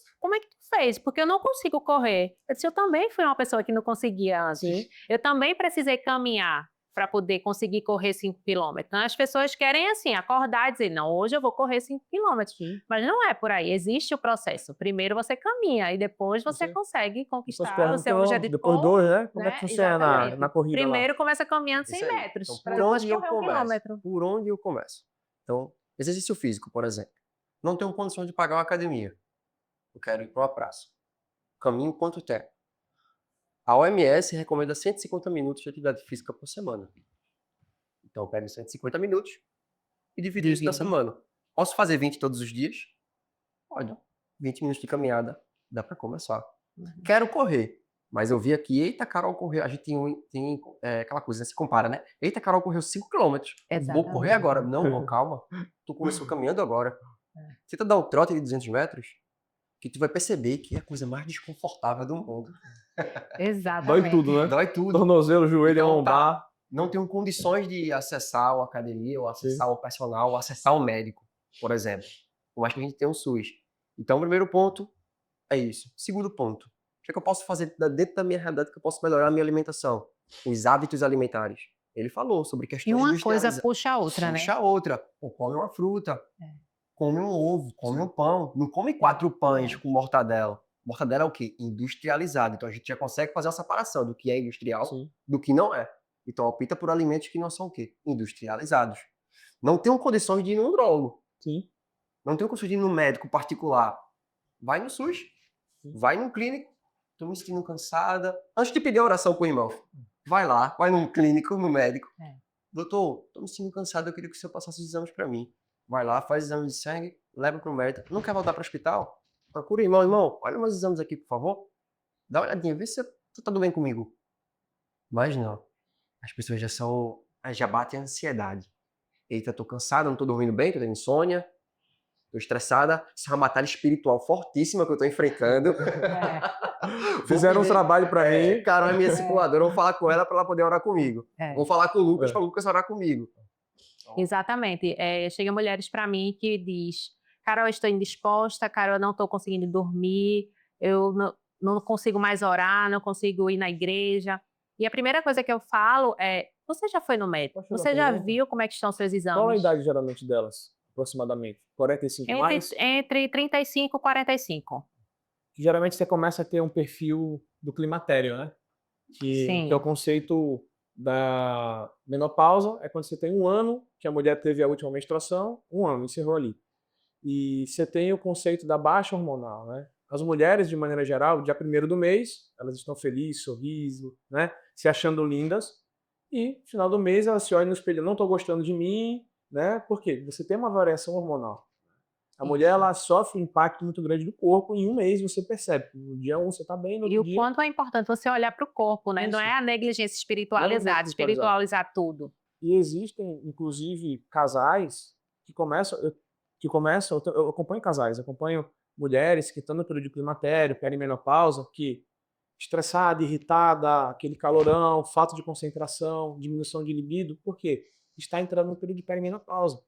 tu fez? Porque eu não consigo correr. Eu disse, eu também fui uma pessoa que não conseguia antes. Sim. Eu também precisei caminhar para poder conseguir correr 5 quilômetros. Então, as pessoas querem, assim, acordar e dizer, não, hoje eu vou correr 5 quilômetros. Mas não é por aí, existe o processo. Primeiro você caminha e depois você consegue Depois conquistar corre o um seu quilômetro, objetivo. depois 2, né? Como é né? que funciona Exatamente. na corrida lá? Primeiro começa caminhando Isso 100 aí. metros, Então, para por depois onde eu correr 1 começo? quilômetro. Por onde eu começo? Então, exercício físico, por exemplo. Não tenho condição de pagar uma academia. Eu quero ir para uma praça. Caminho quanto tempo? A OMS recomenda 150 minutos de atividade física por semana. Então, eu pego 150 minutos e divido isso na semana. Posso fazer 20 todos os dias? Pode. 20 minutos de caminhada, dá para começar. Quero correr, mas eu vi aqui, eita, Carol correu. A gente tem aquela coisa, né? Se compara, né? Eita, Carol correu 5 quilômetros. Vou Exatamente. correr agora. Não, calma. Tu começou caminhando agora. Tenta dar um trote de 200 metros, que tu vai perceber que é a coisa mais desconfortável do mundo. Exatamente. Dói tudo, né? Dói tudo. Tornozelo, joelho, Então, lombar. Não tenho condições de acessar a academia, ou acessar o personal, ou acessar o médico, por exemplo. Por mais que a gente tenha um SUS. Então, o primeiro ponto é isso. Segundo ponto, o que é que eu posso fazer dentro da minha realidade que eu posso melhorar a minha alimentação? Os hábitos alimentares. Ele falou sobre questões E uma coisa industrializadas. puxa a outra, né? Puxa a outra. Pô, come uma fruta, come um ovo, come um pão. Não come 4 pães com mortadela. Mortadela é o quê? Industrializado. Então a gente já consegue fazer uma separação do que é industrial do que não é. Então opta por alimentos que não são o quê? Industrializados. Não tenho condições de ir num nutrólogo. Sim. Não tenho condições de ir num médico particular. Vai no SUS. Vai num clínico. Tô me sentindo cansada. Antes de pedir a oração pro irmão, vai lá, vai num clínico, no médico. Doutor, tô me sentindo cansado, eu queria que o senhor passasse os exames para mim. Vai lá, faz exame de sangue, leva pro médico. Não quer voltar para o hospital? Procura o irmão, olha meus exames aqui, por favor. Dá uma olhadinha, vê se tu tá tudo bem comigo. Mas não. As pessoas já batem a ansiedade. eita, tô cansada, não tô dormindo bem, tô tendo insônia, tô estressada. Isso é uma batalha espiritual fortíssima que eu tô enfrentando. Fizeram um trabalho para mim. Carol é minha discipuladora, eu vou falar com ela para ela poder orar comigo. Vou falar com o Lucas para o Lucas orar comigo. Exatamente. Chegam mulheres para mim que diz, Carol, eu estou indisposta, Carol, eu não estou conseguindo dormir, eu não consigo mais orar, não consigo ir na igreja. E a primeira coisa que eu falo é, você já foi no médico? Você já viu como é que estão seus exames? Qual a idade geralmente delas, aproximadamente? 45 mais? Entre 35 e 45. Geralmente você começa a ter um perfil do climatério, né? Que é o conceito da menopausa, é quando você tem 1 ano que a mulher teve a última menstruação, 1 ano, encerrou ali. E você tem o conceito da baixa hormonal, né? As mulheres, de maneira geral, dia 1º do mês, elas estão felizes, sorriso, né? Se achando lindas. E, no final do mês, elas se olham no espelho, não estou gostando de mim, né? Por quê? Você tem uma variação hormonal. A mulher, ela sofre um impacto muito grande do corpo, em 1 mês você percebe. No dia 1 você está bem, no outro dia... E o quanto é importante você olhar para o corpo, né? Isso. Não é a negligência espiritualizada, espiritualizar tudo. E existem, inclusive, casais que começam... Eu acompanho casais, acompanho mulheres que estão no período de climatério, perimenopausa, que estressada, irritada, aquele calorão, falta de concentração, diminuição de libido, por quê? Está entrando no período de perimenopausa,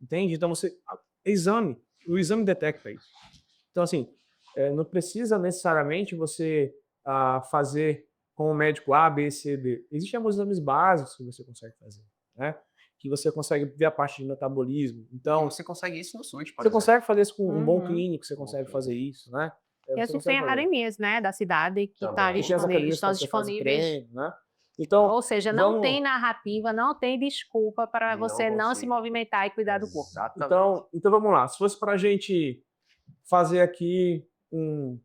entende? Então o exame detecta isso. Então assim, não precisa necessariamente você fazer com o médico A, B, C, D. Existem alguns exames básicos que você consegue fazer, né? Que você consegue ver a parte de metabolismo. Então, você consegue isso no SUS, você consegue fazer isso com um bom clínico, você consegue fazer isso, né? E a gente tem academias, né, da cidade que estão disponíveis. Né? Então, ou seja, não tem narrativa, não tem desculpa para você não se movimentar e cuidar do corpo. Então vamos lá. Se fosse para a gente fazer aqui um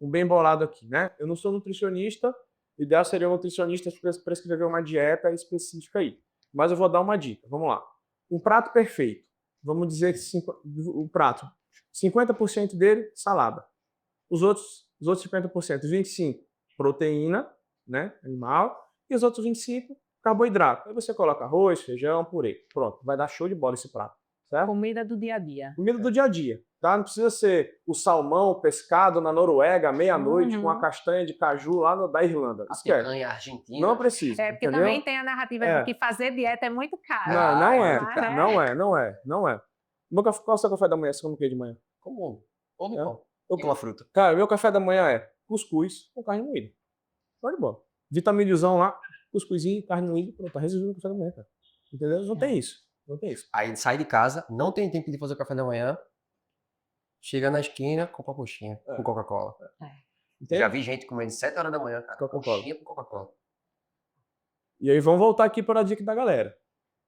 bem bolado aqui, né? Eu não sou nutricionista, o ideal seria um nutricionista prescrever uma dieta específica aí. Mas eu vou dar uma dica, vamos lá. Um prato perfeito, vamos dizer que o prato, 50% dele, salada. Os outros 50%, 25% proteína, né, animal, e os outros 25% carboidrato. Aí você coloca arroz, feijão, purê. Pronto, vai dar show de bola esse prato. Certo? Comida do dia a dia. Comida do dia a dia. Tá? Não precisa ser o salmão, o pescado na Noruega, meia-noite, com a castanha de caju lá da Irlanda. A picanha argentina. Não precisa. Porque entendeu? também tem a narrativa de que fazer dieta é muito caro. Não é. Qual é o seu café da manhã? Você come o que de manhã? Como? Ou uma fruta. Cara, meu café da manhã é cuscuz com carne moída. Pode de boa. Vitaminizão lá, cuscuzinho, carne moída, pronto, tá resolvido o café da manhã, cara. Entendeu? Não tem isso. Aí sai de casa, não tem tempo de fazer o café da manhã, chega na esquina, compra uma coxinha com Coca-Cola. Já vi gente comendo 7 horas da manhã, cara, coxinha com Coca-Cola. E aí vamos voltar aqui para a dica da galera.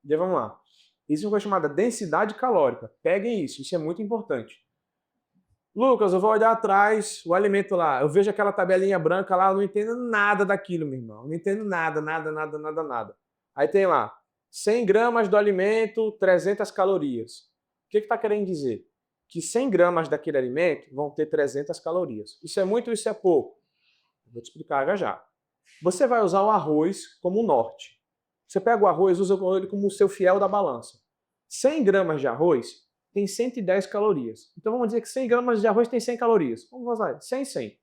E aí vamos lá. Existe uma coisa chamada densidade calórica. Peguem isso é muito importante. Lucas, eu vou olhar atrás, o alimento lá, eu vejo aquela tabelinha branca lá, eu não entendo nada daquilo, meu irmão. Não entendo nada. Aí tem lá, 100 gramas do alimento, 300 calorias. O que está querendo dizer? Que 100 gramas daquele alimento vão ter 300 calorias. Isso é muito ou isso é pouco? Vou te explicar já. Você vai usar o arroz como norte. Você pega o arroz, usa ele como o seu fiel da balança. 100 gramas de arroz tem 110 calorias. Então vamos dizer que 100 gramas de arroz tem 100 calorias. Vamos usar 100.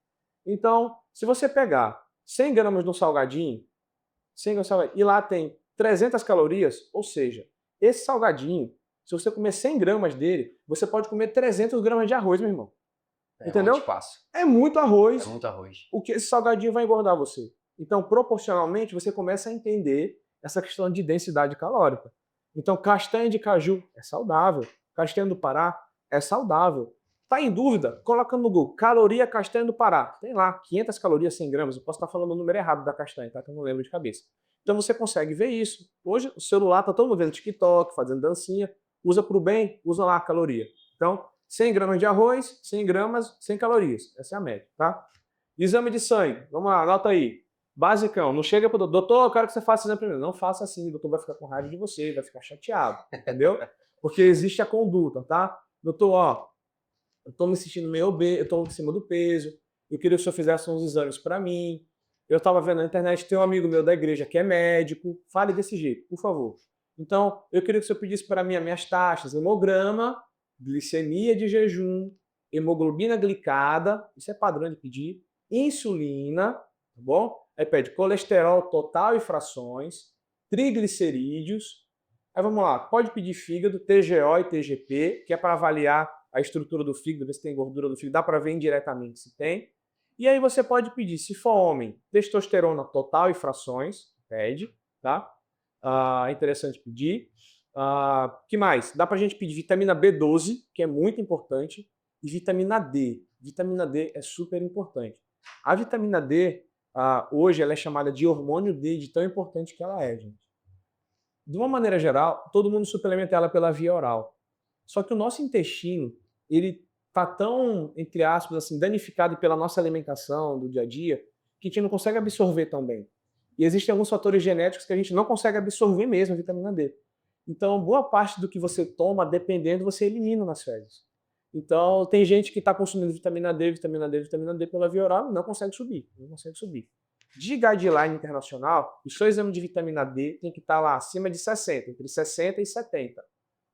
Então, se você pegar 100 gramas de um salgadinho, e lá tem 300 calorias, ou seja, esse salgadinho, se você comer 100 gramas dele, você pode comer 300 gramas de arroz, meu irmão. Entendeu? Muito espaço. É muito arroz. É muito arroz. O que esse salgadinho vai engordar você. Então, proporcionalmente, você começa a entender essa questão de densidade calórica. Então, castanha de caju é saudável. Castanha do Pará é saudável. Tá em dúvida? Coloca no Google, caloria castanha do Pará. Tem lá, 500 calorias, 100 gramas. Eu posso estar falando o número errado da castanha, tá? Que eu não lembro de cabeça. Então você consegue ver isso. Hoje o celular tá todo mundo vendo TikTok, fazendo dancinha. Usa pro bem, usa lá a caloria. Então, 100 gramas de arroz, 100 gramas, 100 calorias. Essa é a média, tá? Exame de sangue. Vamos lá, anota aí. Basicão, não chega pro doutor, eu quero que você faça exame primeiro. Não faça assim, o doutor vai ficar com raiva de você, vai ficar chateado, entendeu? Porque existe a conduta, tá? Doutor, ó, eu tô me sentindo meio obeso, eu tô em cima do peso, eu queria que o senhor fizesse uns exames para mim. Eu tava vendo na internet, tem um amigo meu da igreja que é médico, fale desse jeito, por favor. Então, eu queria que você pedisse para mim as minhas taxas, hemograma, glicemia de jejum, hemoglobina glicada, isso é padrão de pedir, insulina, tá bom? Aí pede colesterol total e frações, triglicerídeos. Aí vamos lá, pode pedir fígado, TGO e TGP, que é para avaliar a estrutura do fígado, ver se tem gordura do fígado, dá para ver indiretamente se tem. E aí você pode pedir, se for homem, testosterona total e frações, pede, tá? É interessante pedir. Que mais? Dá para a gente pedir vitamina B12, que é muito importante, e vitamina D. Vitamina D é super importante. A vitamina D, hoje, ela é chamada de hormônio D, de tão importante que ela é, gente. De uma maneira geral, todo mundo suplementa ela pela via oral. Só que o nosso intestino, ele tá tão, entre aspas, assim, danificado pela nossa alimentação do dia a dia, que a gente não consegue absorver tão bem. E existem alguns fatores genéticos que a gente não consegue absorver mesmo a vitamina D. Então, boa parte do que você toma, dependendo, você elimina nas fezes. Então, tem gente que está consumindo vitamina D, vitamina D, vitamina D pela via oral e não consegue subir. Não consegue subir. De guideline internacional, o seu exame de vitamina D tem que estar lá acima de 60, entre 60 e 70.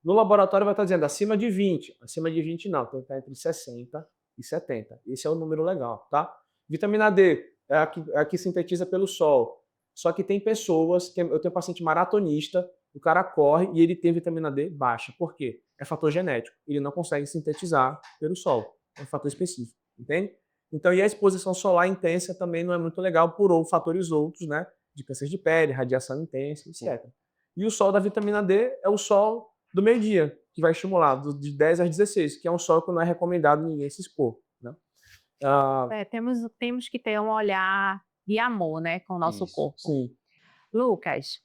No laboratório vai estar dizendo acima de 20. Acima de 20 não, tem que estar entre 60 e 70. Esse é o número legal, tá? Vitamina D é a que sintetiza pelo sol. Só que tem pessoas, eu tenho um paciente maratonista, o cara corre e ele tem vitamina D baixa. Por quê? É fator genético. Ele não consegue sintetizar pelo sol. É um fator específico, entende? Então, e a exposição solar intensa também não é muito legal por fatores outros, né? De câncer de pele, radiação intensa, etc. E o sol da vitamina D é o sol do meio-dia, que vai estimular de 10 às 16, que é um sol que não é recomendado ninguém se expor, né? Temos que ter um olhar de amor, né, com o nosso Isso. corpo. Sim. Lucas,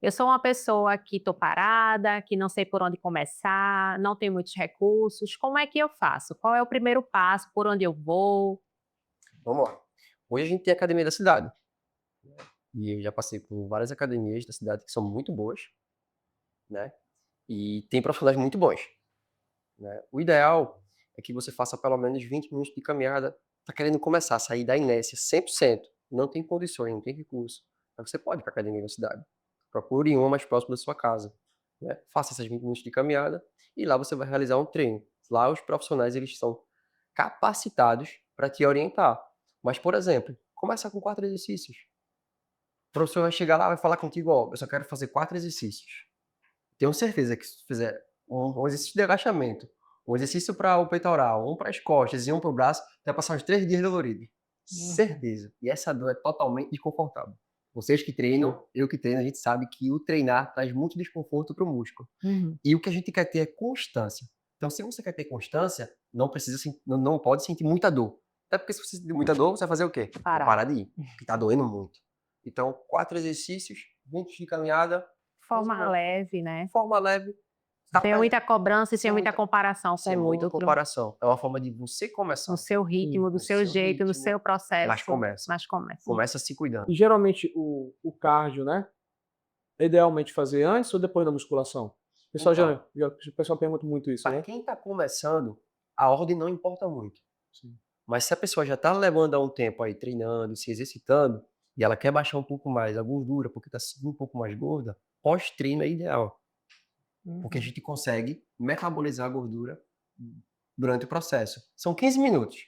eu sou uma pessoa que estou parada, que não sei por onde começar, não tenho muitos recursos. Como é que eu faço? Qual é o primeiro passo? Por onde eu vou? Vamos lá. Hoje a gente tem a academia da cidade. E eu já passei por várias academias da cidade que são muito boas, né? E tem profissionais muito bons, né? O ideal é que você faça pelo menos 20 minutos de caminhada. Tá querendo começar a sair da inércia 100%, não tem condições, não tem recurso. Mas você pode ir para a academia da cidade. Procure uma mais próxima da sua casa, né? Faça esses 20 minutos de caminhada e lá você vai realizar um treino. Lá os profissionais eles são capacitados para te orientar. Mas, por exemplo, começa com 4 exercícios. O professor vai chegar lá e vai falar contigo, ó, eu só quero fazer 4 exercícios. Tenho certeza que se tu fizer um exercício de agachamento, um exercício para o peitoral, um para as costas e um para o braço, vai passar uns 3 dias dolorido. Certeza. E essa dor é totalmente desconfortável. Vocês que treinam, eu que treino, a gente sabe que o treinar traz muito desconforto para o músculo. E o que a gente quer ter é constância. Então, se você quer ter constância, não pode sentir muita dor. Até porque se você sentir muita dor, você vai fazer o quê? Parar. Parar de ir, porque está doendo muito. Então, 4 exercícios, 20 de caminhada, Forma leve, né? forma leve. Sem muita cobrança e sem muita comparação com Sem o muita outro. comparação. É uma forma de você começar. No seu ritmo, do No seu seu jeito, no ritmo, seu processo. mas começa. Mas começa. Começa se cuidando. E geralmente o cardio, né? É idealmente fazer antes ou depois da musculação? O pessoal, Então. o pessoal pergunta muito isso, Para né? quem está começando, a ordem não importa muito. Sim. Mas se a pessoa já está levando há um tempo aí treinando, se exercitando, e ela quer baixar um pouco mais a gordura, porque está sentindo um pouco mais gorda, pós-treino é ideal. Porque a gente consegue metabolizar a gordura durante o processo. São 15 minutos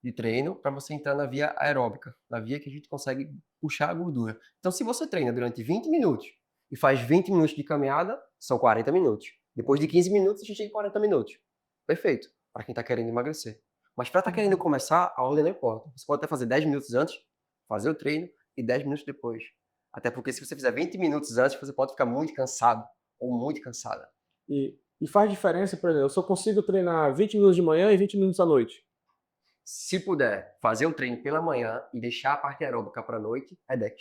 de treino para você entrar na via aeróbica, na via que a gente consegue puxar a gordura. Então, se você treina durante 20 minutos e faz 20 minutos de caminhada, são 40 minutos. Depois de 15 minutos, a gente tem 40 minutos. Perfeito, para quem está querendo emagrecer. Mas para estar querendo começar, a ordem não importa. Você pode até fazer 10 minutos antes, fazer o treino, e 10 minutos depois. Até porque se você fizer 20 minutos antes, você pode ficar muito cansado ou muito cansada. E faz diferença, por exemplo, eu só consigo treinar 20 minutos de manhã e 20 minutos à noite. Se puder fazer o treino pela manhã e deixar a parte aeróbica para a noite, é 10.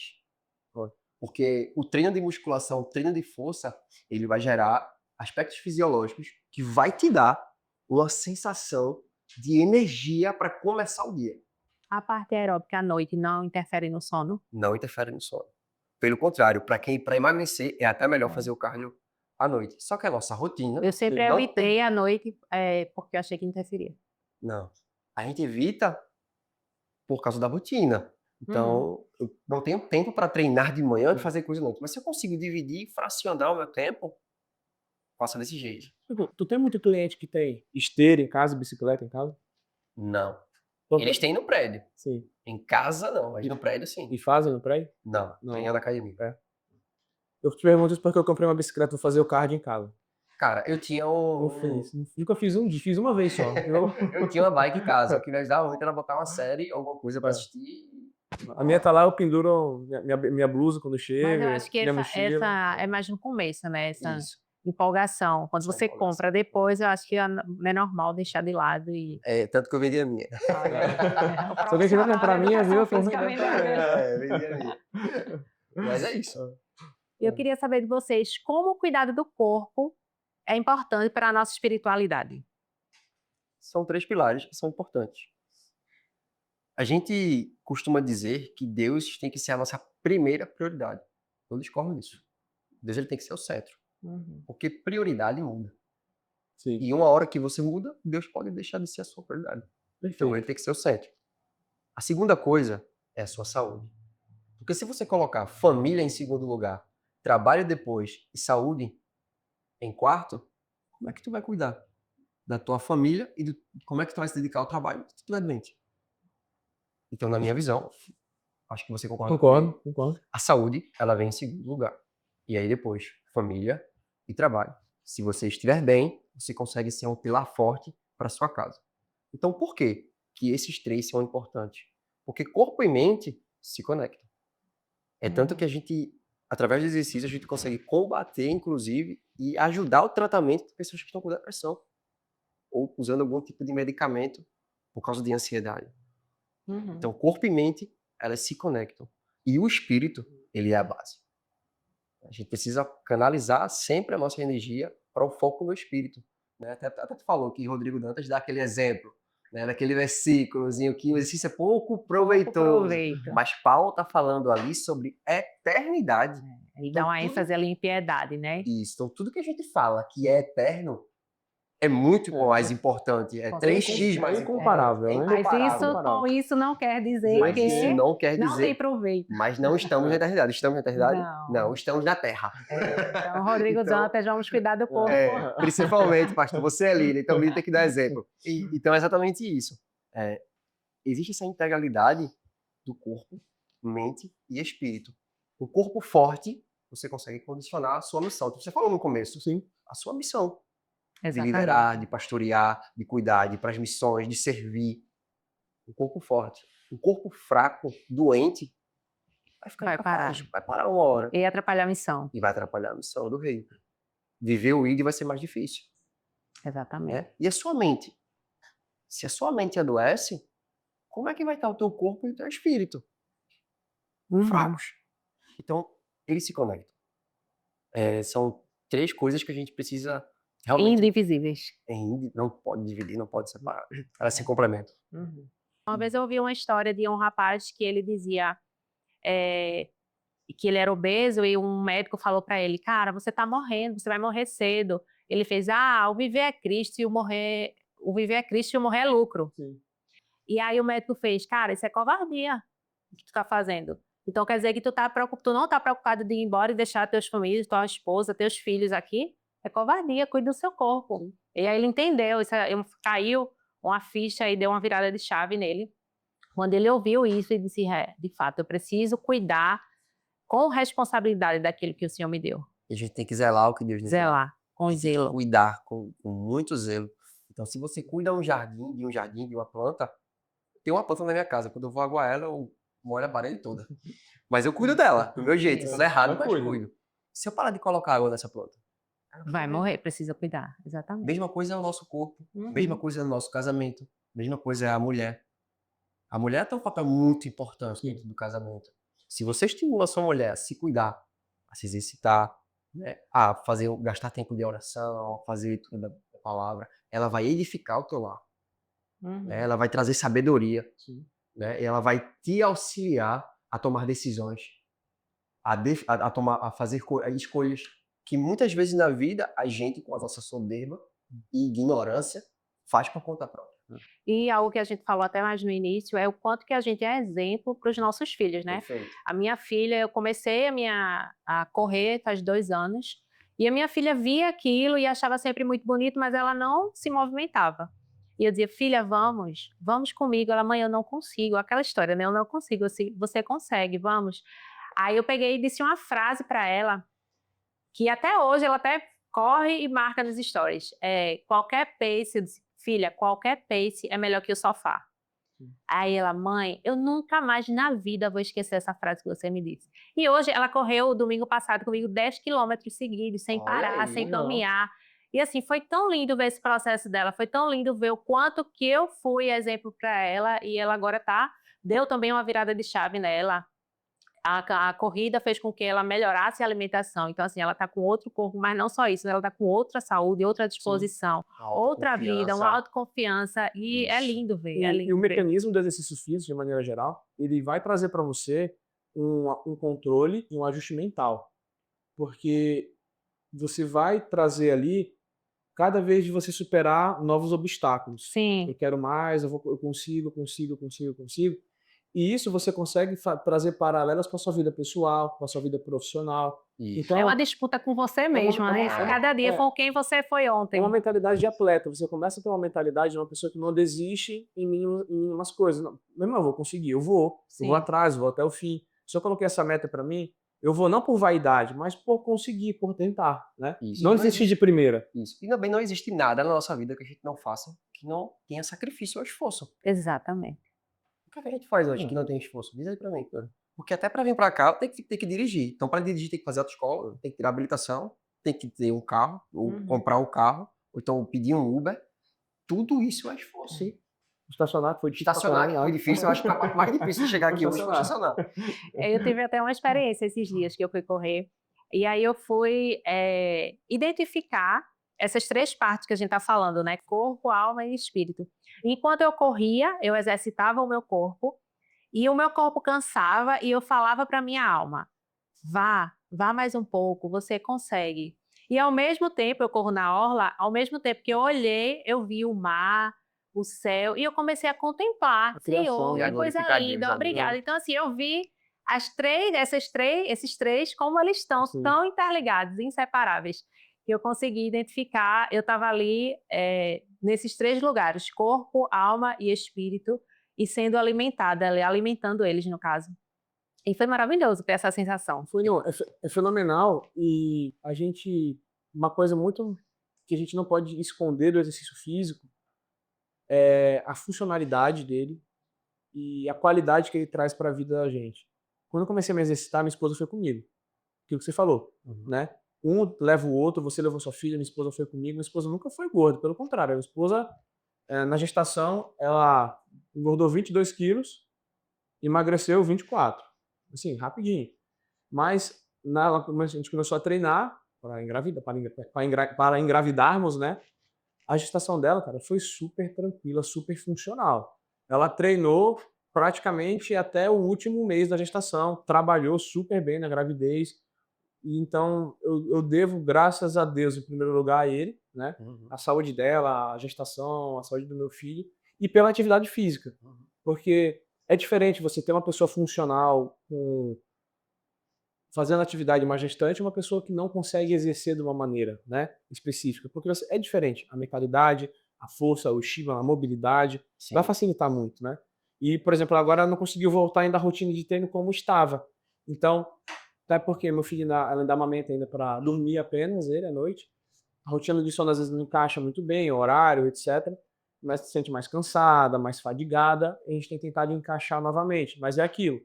Porque o treino de musculação, o treino de força, ele vai gerar aspectos fisiológicos que vai te dar uma sensação de energia para começar o dia. A parte aeróbica à noite não interfere no sono? Não interfere no sono. Pelo contrário, para emagrecer, é até melhor fazer o cardio à noite. Só que a nossa rotina... Eu sempre não evitei à noite porque eu achei que interferia. Não. A gente evita por causa da rotina. Então, eu não tenho tempo para treinar de manhã, de fazer coisa não. Mas se eu consigo dividir, fracionar o meu tempo, faça desse jeito. Tu tem muito cliente que tem esteira em casa, bicicleta em casa? Não. Então, Eles têm no prédio. Sim. Em casa, não. Mas no prédio, sim. E fazem no prédio? Não. Não. Treina na academia. Eu te pergunto isso porque eu comprei uma bicicleta pra fazer o cardio em casa. Cara, eu tinha Não fiz. Nunca fiz fiz uma vez só. eu tinha uma bike em casa. O que me ajudava muito era botar uma série, alguma coisa pra É. assistir. A minha tá lá, eu penduro minha blusa quando Mas chega, eu acho que minha essa mochila. é mais no começo, né? Essa Isso. empolgação. Quando Essa você empolgação. compra depois, eu acho que é normal deixar de lado e... Tanto que eu vendi a minha. Se alguém quiser comprar a minha, viu? Eu tô vendendo também. Vendi a minha. Mas é isso. E eu queria saber de vocês como o cuidado do corpo é importante para a nossa espiritualidade. São 3 pilares que são importantes. A gente costuma dizer que Deus tem que ser a nossa primeira prioridade. Eu discordo disso. Deus ele tem que ser o centro. Porque prioridade muda. Sim. E uma hora que você muda, Deus pode deixar de ser a sua prioridade. Então ele tem que ser o centro. A segunda coisa é a sua saúde. Porque se você colocar família em segundo lugar, trabalho depois e saúde em quarto, como é que tu vai cuidar da tua família e como é que tu vai se dedicar ao trabalho se tu estiver doente? Então, na minha visão, acho que você concorda comigo, Concordo. a saúde, ela vem em segundo lugar. E aí depois, família e trabalho. Se você estiver bem, você consegue ser um pilar forte para sua casa. Então, por que que esses 3 são importantes? Porque corpo e mente se conectam. É tanto que a gente, através do exercício, a gente consegue combater, inclusive, e ajudar o tratamento de pessoas que estão com depressão ou usando algum tipo de medicamento por causa de ansiedade. Então, corpo e mente, elas se conectam. E o espírito, ele é a base. A gente precisa canalizar sempre a nossa energia para o foco no espírito. Né? Até tu falou que Rodrigo Dantas dá aquele exemplo, né? Daquele versículozinho que o exercício é pouco proveitoso. Proveito. Mas Paulo está falando ali sobre eternidade. E Então, dá uma tudo- ênfase ali em piedade, né? Isso. Então, tudo que a gente fala que é eterno é muito mais importante. É 3x mais incomparável, importante. né? Mas Incomparável. com isso não quer dizer Mas que isso não quer não tem dizer. proveito. Mas não estamos na eternidade. Estamos na eternidade? Não. Estamos na Terra. Então, Rodrigo Dantas, vamos cuidar do corpo. Principalmente, pastor, você é líder, então o líder tem que dar exemplo. Então é exatamente isso. Existe essa integralidade do corpo, mente e espírito. O corpo forte, você consegue condicionar a sua missão. Você falou no começo, Sim. a sua missão. De Exatamente. liderar, de pastorear, de cuidar, de ir para as missões, de servir. O corpo forte. O corpo fraco, doente, vai ficar incapaz, vai parar uma hora. E atrapalhar a missão. E vai atrapalhar a missão do rei. Viver o ID vai ser mais difícil. Exatamente. E a sua mente? Se a sua mente adoece, como é que vai estar o teu corpo e o teu espírito? Fracos. Então, eles se conectam. São 3 coisas que a gente precisa realmente... Indivisíveis. Não pode dividir, não pode separar. Elas se complementam. Uma vez eu ouvi uma história de um rapaz que ele dizia que ele era obeso e um médico falou para ele, cara, você tá morrendo, você vai morrer cedo. Ele fez, o viver é Cristo e o viver é Cristo e o morrer é lucro. Sim. E aí o médico fez, cara, isso é covardia que tu tá fazendo. Então quer dizer que tu não tá preocupado de ir embora e deixar teus famílias, tua esposa, teus filhos aqui? É covardia, cuide do seu corpo. Sim. E aí ele entendeu, caiu uma ficha e deu uma virada de chave nele. Quando ele ouviu isso, ele disse, de fato, eu preciso cuidar com responsabilidade daquilo que o Senhor me deu. E a gente tem que zelar o que Deus nos deu. Zelar, com zelo. Cuidar com muito zelo. Então, se você cuida de um jardim, de uma planta, tem uma planta na minha casa. Quando eu vou aguar ela, eu molho a parede toda. Mas eu cuido dela, do meu jeito. Quando é errado, mas cuido. Se eu parar de colocar água nessa planta, vai morrer, precisa cuidar. Exatamente. Mesma coisa é o nosso corpo. Mesma coisa é o nosso casamento. Mesma coisa é a mulher. A mulher tem um papel muito importante dentro do casamento. Se você estimula a sua mulher a se cuidar, a se exercitar, né, a gastar tempo de oração, a fazer leitura da palavra, ela vai edificar o teu lar. Né, ela vai trazer sabedoria. Né, e ela vai te auxiliar a tomar decisões, a fazer escolhas que muitas vezes na vida a gente, com a nossa soberba e ignorância, faz por conta própria. E algo que a gente falou até mais no início é o quanto que a gente é exemplo para os nossos filhos, né? Perfeito. A minha filha, eu comecei a correr faz 2 anos, e a minha filha via aquilo e achava sempre muito bonito, mas ela não se movimentava. E eu dizia: filha, vamos comigo. Ela: mãe, eu não consigo. Aquela história, né? Eu não consigo. Você consegue, vamos. Aí eu peguei e disse uma frase para ela, que até hoje ela até corre e marca nos stories. Qualquer pace, eu disse: filha, qualquer pace é melhor que o sofá. Aí ela: mãe, eu nunca mais na vida vou esquecer essa frase que você me disse. E hoje ela correu domingo passado comigo 10 quilômetros seguidos, sem Olha parar, aí, sem legal. caminhar. E assim, foi tão lindo ver esse processo dela, foi tão lindo ver o quanto que eu fui exemplo para ela, e ela agora deu também uma virada de chave nela. A corrida fez com que ela melhorasse a alimentação. Então, assim, ela está com outro corpo, mas não só isso, ela está com outra saúde, outra disposição, outra vida, uma autoconfiança. E é Isso. lindo ver, E é o lindo ver. mecanismo do exercício físico, de maneira geral, ele vai trazer para você um controle e um ajuste mental. Porque você vai trazer ali, cada vez de você superar novos obstáculos. Sim, Eu quero mais, eu consigo. E isso você consegue trazer paralelas para sua vida pessoal, para sua vida profissional. Isso. Então, é uma disputa com você mesmo, né? A cada dia com quem você foi é ontem. uma mentalidade de atleta. Você começa a ter uma mentalidade de uma pessoa que não desiste em umas coisas. Não, meu irmão, eu vou conseguir, eu vou Sim. atrás, eu vou até o fim. Se eu coloquei essa meta para mim, eu vou não por vaidade, mas por conseguir, por tentar, né? Isso. Não desistir de primeira. Isso. E também não existe nada na nossa vida que a gente não faça que não tenha sacrifício ou esforço. Exatamente. O que é que a gente faz hoje que não tem esforço? Diz aí pra mim, cara. Porque até pra vir pra cá, eu tenho que dirigir. Então, pra dirigir, tem que fazer autoescola, tem que tirar habilitação, tem que ter um carro, ou comprar um carro, ou então pedir um Uber. Tudo isso é esforço. Sim. Estacionar foi difícil. Estacionar que foi difícil, eu acho que a parte mais difícil de chegar aqui hoje foi estacionar. Eu tive até uma experiência esses dias que eu fui correr, e aí eu fui identificar essas 3 partes que a gente está falando, né? Corpo, alma e espírito. Enquanto eu corria, eu exercitava o meu corpo, e o meu corpo cansava, e eu falava para minha alma: vá mais um pouco, você consegue. E ao mesmo tempo, eu corro na orla, ao mesmo tempo que eu olhei, eu vi o mar, o céu, e eu comecei a contemplar. A criação, Senhor, né? que coisa Glorificar Deus linda, ali, obrigada. né? Então, assim, eu vi esses três, como eles estão Sim. tão interligados, inseparáveis, que eu consegui identificar. Eu estava ali nesses 3 lugares, corpo, alma e espírito, e sendo alimentada, alimentando eles, no caso. E foi maravilhoso ter essa sensação. É fenomenal, e uma coisa muito que a gente não pode esconder do exercício físico é a funcionalidade dele e a qualidade que ele traz para a vida da gente. Quando eu comecei a me exercitar, minha esposa foi comigo. Aquilo que você falou, né? Um leva o outro, você levou sua filha, minha esposa foi comigo. Minha esposa nunca foi gorda, pelo contrário. Minha esposa, na gestação, ela engordou 22 quilos, emagreceu 24. Assim, rapidinho. Mas quando a gente começou a treinar para engravidarmos, né? A gestação dela, cara, foi super tranquila, super funcional. Ela treinou praticamente até o último mês da gestação, trabalhou super bem na gravidez. E então eu devo, graças a Deus, em primeiro lugar, a ele, né? A saúde dela, a gestação, a saúde do meu filho, e pela atividade física. Porque é diferente você ter uma pessoa funcional fazendo atividade mais gestante e uma pessoa que não consegue exercer de uma maneira, né, específica. Porque é diferente. A mecanicidade, a força, o estímulo, a mobilidade, Sim. vai facilitar muito, né? E, por exemplo, agora ela não conseguiu voltar ainda à rotina de treino como estava. Então, até porque meu filho ainda amamenta ainda para dormir apenas, ele à noite. A rotina de sono às vezes não encaixa muito bem, o horário, etc. Mas se sente mais cansada, mais fadigada, e a gente tem tentado encaixar novamente. Mas é aquilo.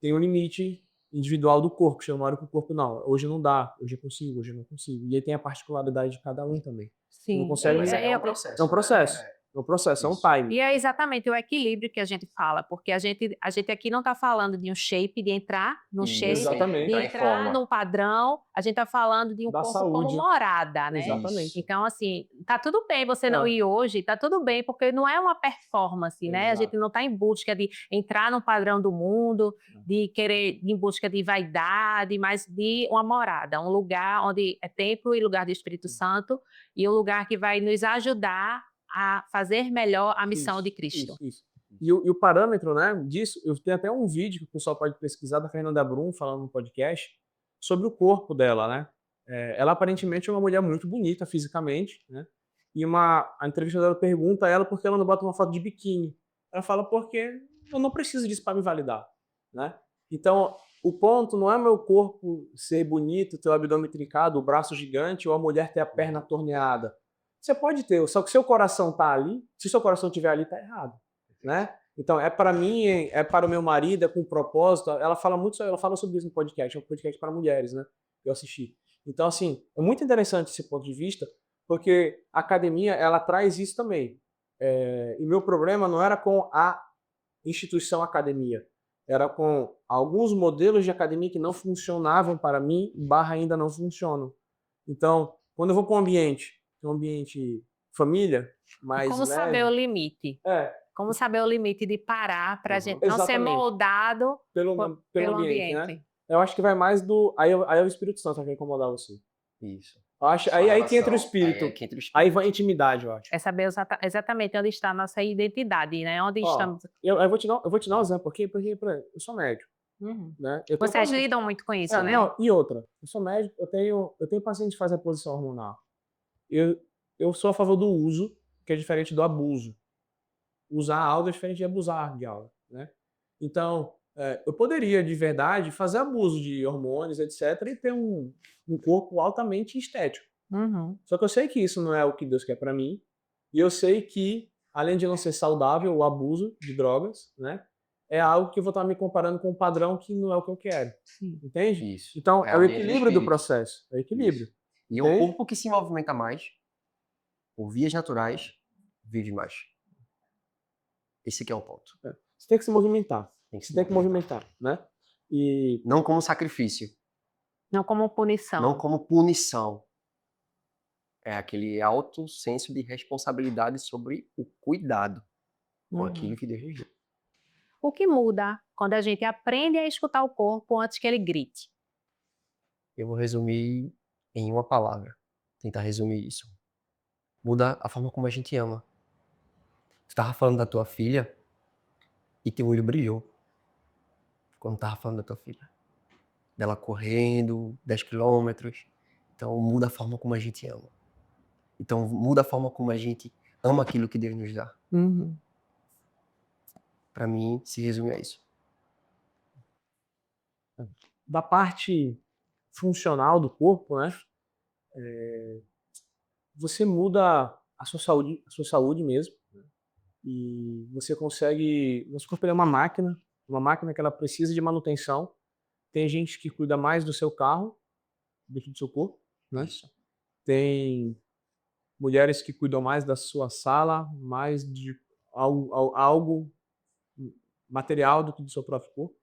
Tem um limite individual do corpo. Chega uma hora que o corpo, não, hoje não dá, hoje eu consigo, hoje eu não consigo. E aí tem a particularidade de cada um também. Sim. Não consegue, Mas é é um um processo. É um processo. É um processo, é um Isso. time. E é exatamente o equilíbrio que a gente fala, porque a gente aqui não está falando de um shape, de entrar no Isso, shape, exatamente. de Entrar em entrar forma. no padrão, a gente está falando de um Da corpo saúde. como morada, né? Exatamente. Então, assim, tá tudo bem você não É. ir hoje, tá tudo bem, porque não é uma performance, né? A Exato. gente não está em busca de entrar no padrão do mundo, de querer, em busca de vaidade, mas de uma morada, um lugar onde é templo e lugar do Espírito Santo, e um lugar que vai nos ajudar a fazer melhor a missão Isso, de Cristo. Isso. E o parâmetro, né, disso, eu tenho até um vídeo que o pessoal pode pesquisar da Fernanda Brum falando no podcast sobre o corpo dela, né? Ela aparentemente é uma mulher muito bonita fisicamente, né? E a entrevistadora pergunta a ela por que ela não bota uma foto de biquíni. Ela fala porque eu não preciso disso para me validar, né? Então, o ponto não é meu corpo ser bonito, ter o abdômen trincado, o braço gigante ou a mulher ter a perna torneada. Você pode ter, só que seu coração tá ali, se seu coração estiver ali, tá errado, né? Então, é para mim, é para o meu marido, é com propósito. Ela fala sobre isso no podcast, é um podcast para mulheres, né? Eu assisti. Então, assim, é muito interessante esse ponto de vista, porque a academia, ela traz isso também. E meu problema não era com a instituição academia, era com alguns modelos de academia que não funcionavam para mim, ainda não funcionam. Então, quando eu vou para um ambiente família, E mais como saber o leve, limite? é, Como saber o limite de parar para a gente não ser exatamente, moldado pelo pelo ambiente, né? ambiente? Eu acho que vai mais do. Aí é o Espírito Santo que vai incomodar você. Isso. Eu acho, Sua aí que entra o relação, espírito. aí é que entra o Aí espírito. vai a intimidade, eu acho. É saber exatamente onde está a nossa identidade, né? Onde Ó, estamos. eu vou te dar um exemplo aqui, porque por exemplo, eu sou médico, Uhum. né? Eu tenho Vocês lidam muito com isso, né? não, e outra, eu sou médico, eu tenho paciente que faz reposição hormonal. Eu, eu sou a favor do uso, que é diferente do abuso. Usar algo é diferente de abusar de algo, né? Então, eu poderia, de verdade, fazer abuso de hormônios, etc., e ter um corpo altamente estético. Uhum. Só que eu sei que isso não é o que Deus quer para mim, e eu sei que, além de não ser saudável, o abuso de drogas, né, é algo que eu vou estar me comparando com um padrão que não é o que eu quero, Sim. entende? Isso. Então, é o onde entra equilíbrio do espírito. processo, é o equilíbrio. Isso. E é um Entende? corpo que se movimenta mais, por vias naturais, vive mais. Esse que é o ponto. Você tem que se movimentar, Tem que se você tem que movimentar, né? E Não como sacrifício, Não como punição. não como punição. É aquele alto senso de responsabilidade sobre o cuidado com Uhum. aquilo que Deus nos deu. O que muda quando a gente aprende a escutar o corpo antes que ele grite? Eu vou resumir em uma palavra. Tentar resumir isso. Muda a forma como a gente ama. Tu tava falando da tua filha e teu olho brilhou quando tava falando da tua filha. Dela correndo 10 quilômetros. Então muda a forma como a gente ama. Então muda a forma como a gente ama aquilo que Deus nos dá. Uhum. Pra mim, se resume a isso. da parte funcional do corpo, né? Você muda a sua saúde mesmo, né? E você consegue. Nosso corpo ele é uma máquina que ela precisa de manutenção. Tem gente que cuida mais do seu carro do que do seu corpo, né? Isso. Tem mulheres que cuidam mais da sua sala, mais de algo material do que do seu próprio corpo.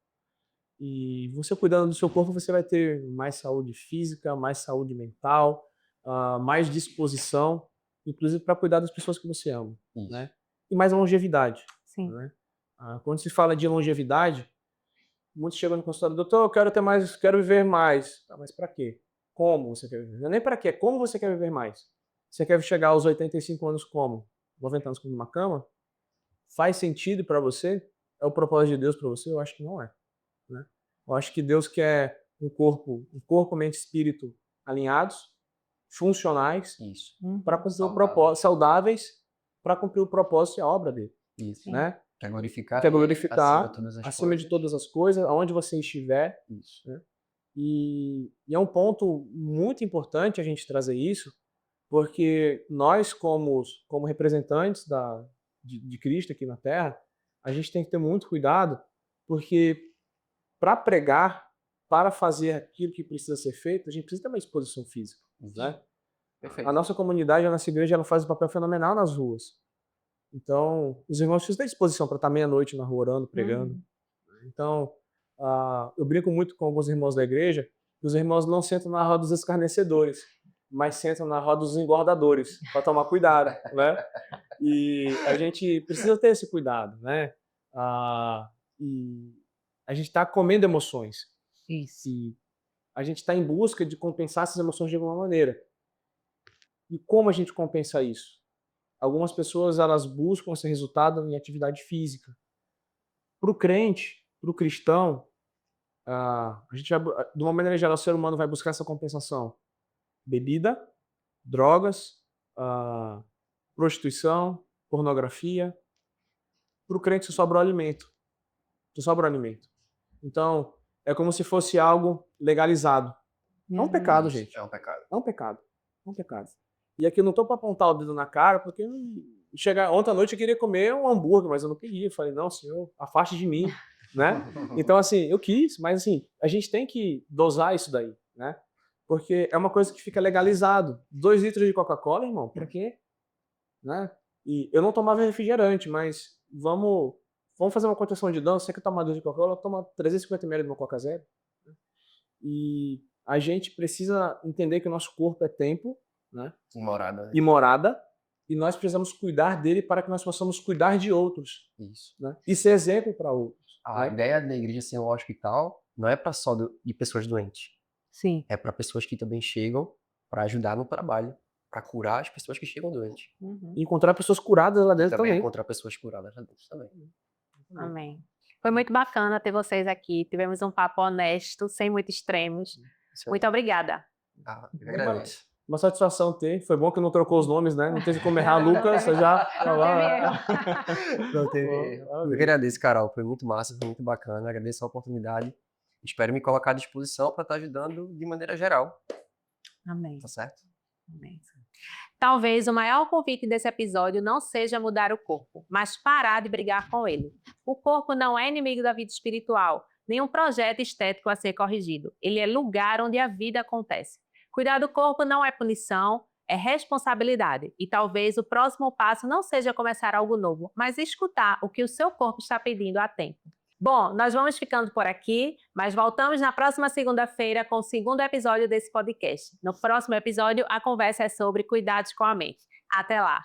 E você cuidando do seu corpo, você vai ter mais saúde física, mais saúde mental, mais disposição, inclusive para cuidar das pessoas que você ama, Isso. né? E mais longevidade, Sim. né? Quando se fala de longevidade, muitos chegam no consultório, doutor, eu quero ter mais, quero viver mais. Tá, mas para quê? Como você quer viver? Não é nem para quê, como você quer viver mais? Você quer chegar aos 85 anos como? 90 anos como numa cama? Faz sentido para você? É o propósito de Deus para você? Eu acho que não é, né? Eu acho que Deus quer um corpo, mente e espírito alinhados, funcionais, Isso. para cumprir o propósito, saudáveis, para cumprir o propósito e a obra dele, Isso. né? Quer glorificar, Quer ele glorificar acima de todas as coisas, aonde você estiver, Isso. né? E é um ponto muito importante a gente trazer isso, porque nós, como representantes de Cristo aqui na Terra, a gente tem que ter muito cuidado, porque para pregar, para fazer aquilo que precisa ser feito, a gente precisa ter uma exposição física, né? Perfeito. A nossa comunidade, a nossa igreja, ela faz um papel fenomenal nas ruas. Então, os irmãos precisam ter disposição para estar meia-noite na rua orando, pregando. Então, eu brinco muito com alguns irmãos da igreja, que os irmãos não sentam na roda dos escarnecedores, mas sentam na roda dos engordadores, para tomar cuidado, né? E a gente precisa ter esse cuidado, né? E a gente está comendo emoções. Isso. E a gente está em busca de compensar essas emoções de alguma maneira. E como a gente compensa isso? algumas pessoas elas buscam esse resultado em atividade física. Para o crente, para o cristão, a gente vai, de uma maneira geral, o ser humano vai buscar essa compensação. Bebida, drogas, prostituição, pornografia. Para o crente só sobra o alimento. Só sobra o alimento. Então, é como se fosse algo legalizado. É um pecado, gente. É um pecado. É um pecado. É um pecado. E aqui eu não tô para apontar o dedo na cara, porque ontem à noite eu queria comer um hambúrguer, mas eu não queria. Eu falei, não, Senhor, afaste de mim, né? Então, assim, eu quis, mas assim, a gente tem que dosar isso daí, né? Porque é uma coisa que fica legalizado. 2 litros de Coca-Cola, irmão, pra quê? Né? E eu não tomava refrigerante, mas vamos fazer uma contenção de dano. Você que toma 2 de Coca-Cola, toma 350 ml de uma Coca Zero. E a gente precisa entender que o nosso corpo é templo, né? E morada, e nós precisamos cuidar dele para que nós possamos cuidar de outros. Isso. Né? E ser exemplo para outros. A né? ideia da igreja ser um hospital não é para só de pessoas doentes. Sim. É para pessoas que também chegam para ajudar no trabalho, para curar as pessoas que chegam doentes. E encontrar pessoas curadas lá dentro também. Encontrar pessoas curadas lá dentro também. Amém. Foi muito bacana ter vocês aqui. Tivemos um papo honesto, sem muitos extremos. Muito obrigada. Eu agradeço. Uma satisfação ter. Foi bom que não trocou os nomes, né? Não teve como errar, Lucas. Eu já. Não teve erro. Eu agradeço, Carol. Foi muito massa, foi muito bacana. Agradeço a oportunidade. Espero me colocar à disposição para estar ajudando de maneira geral. Amém. Tá certo? Amém. Talvez o maior convite desse episódio não seja mudar o corpo, mas parar de brigar com ele. O corpo não é inimigo da vida espiritual, nem um projeto estético a ser corrigido. Ele é lugar onde a vida acontece. Cuidar do corpo não é punição, é responsabilidade. E talvez o próximo passo não seja começar algo novo, mas escutar o que o seu corpo está pedindo há tempo. Bom, nós vamos ficando por aqui, mas voltamos na próxima segunda-feira com o segundo episódio desse podcast. No próximo episódio, a conversa é sobre cuidados com a mente. Até lá!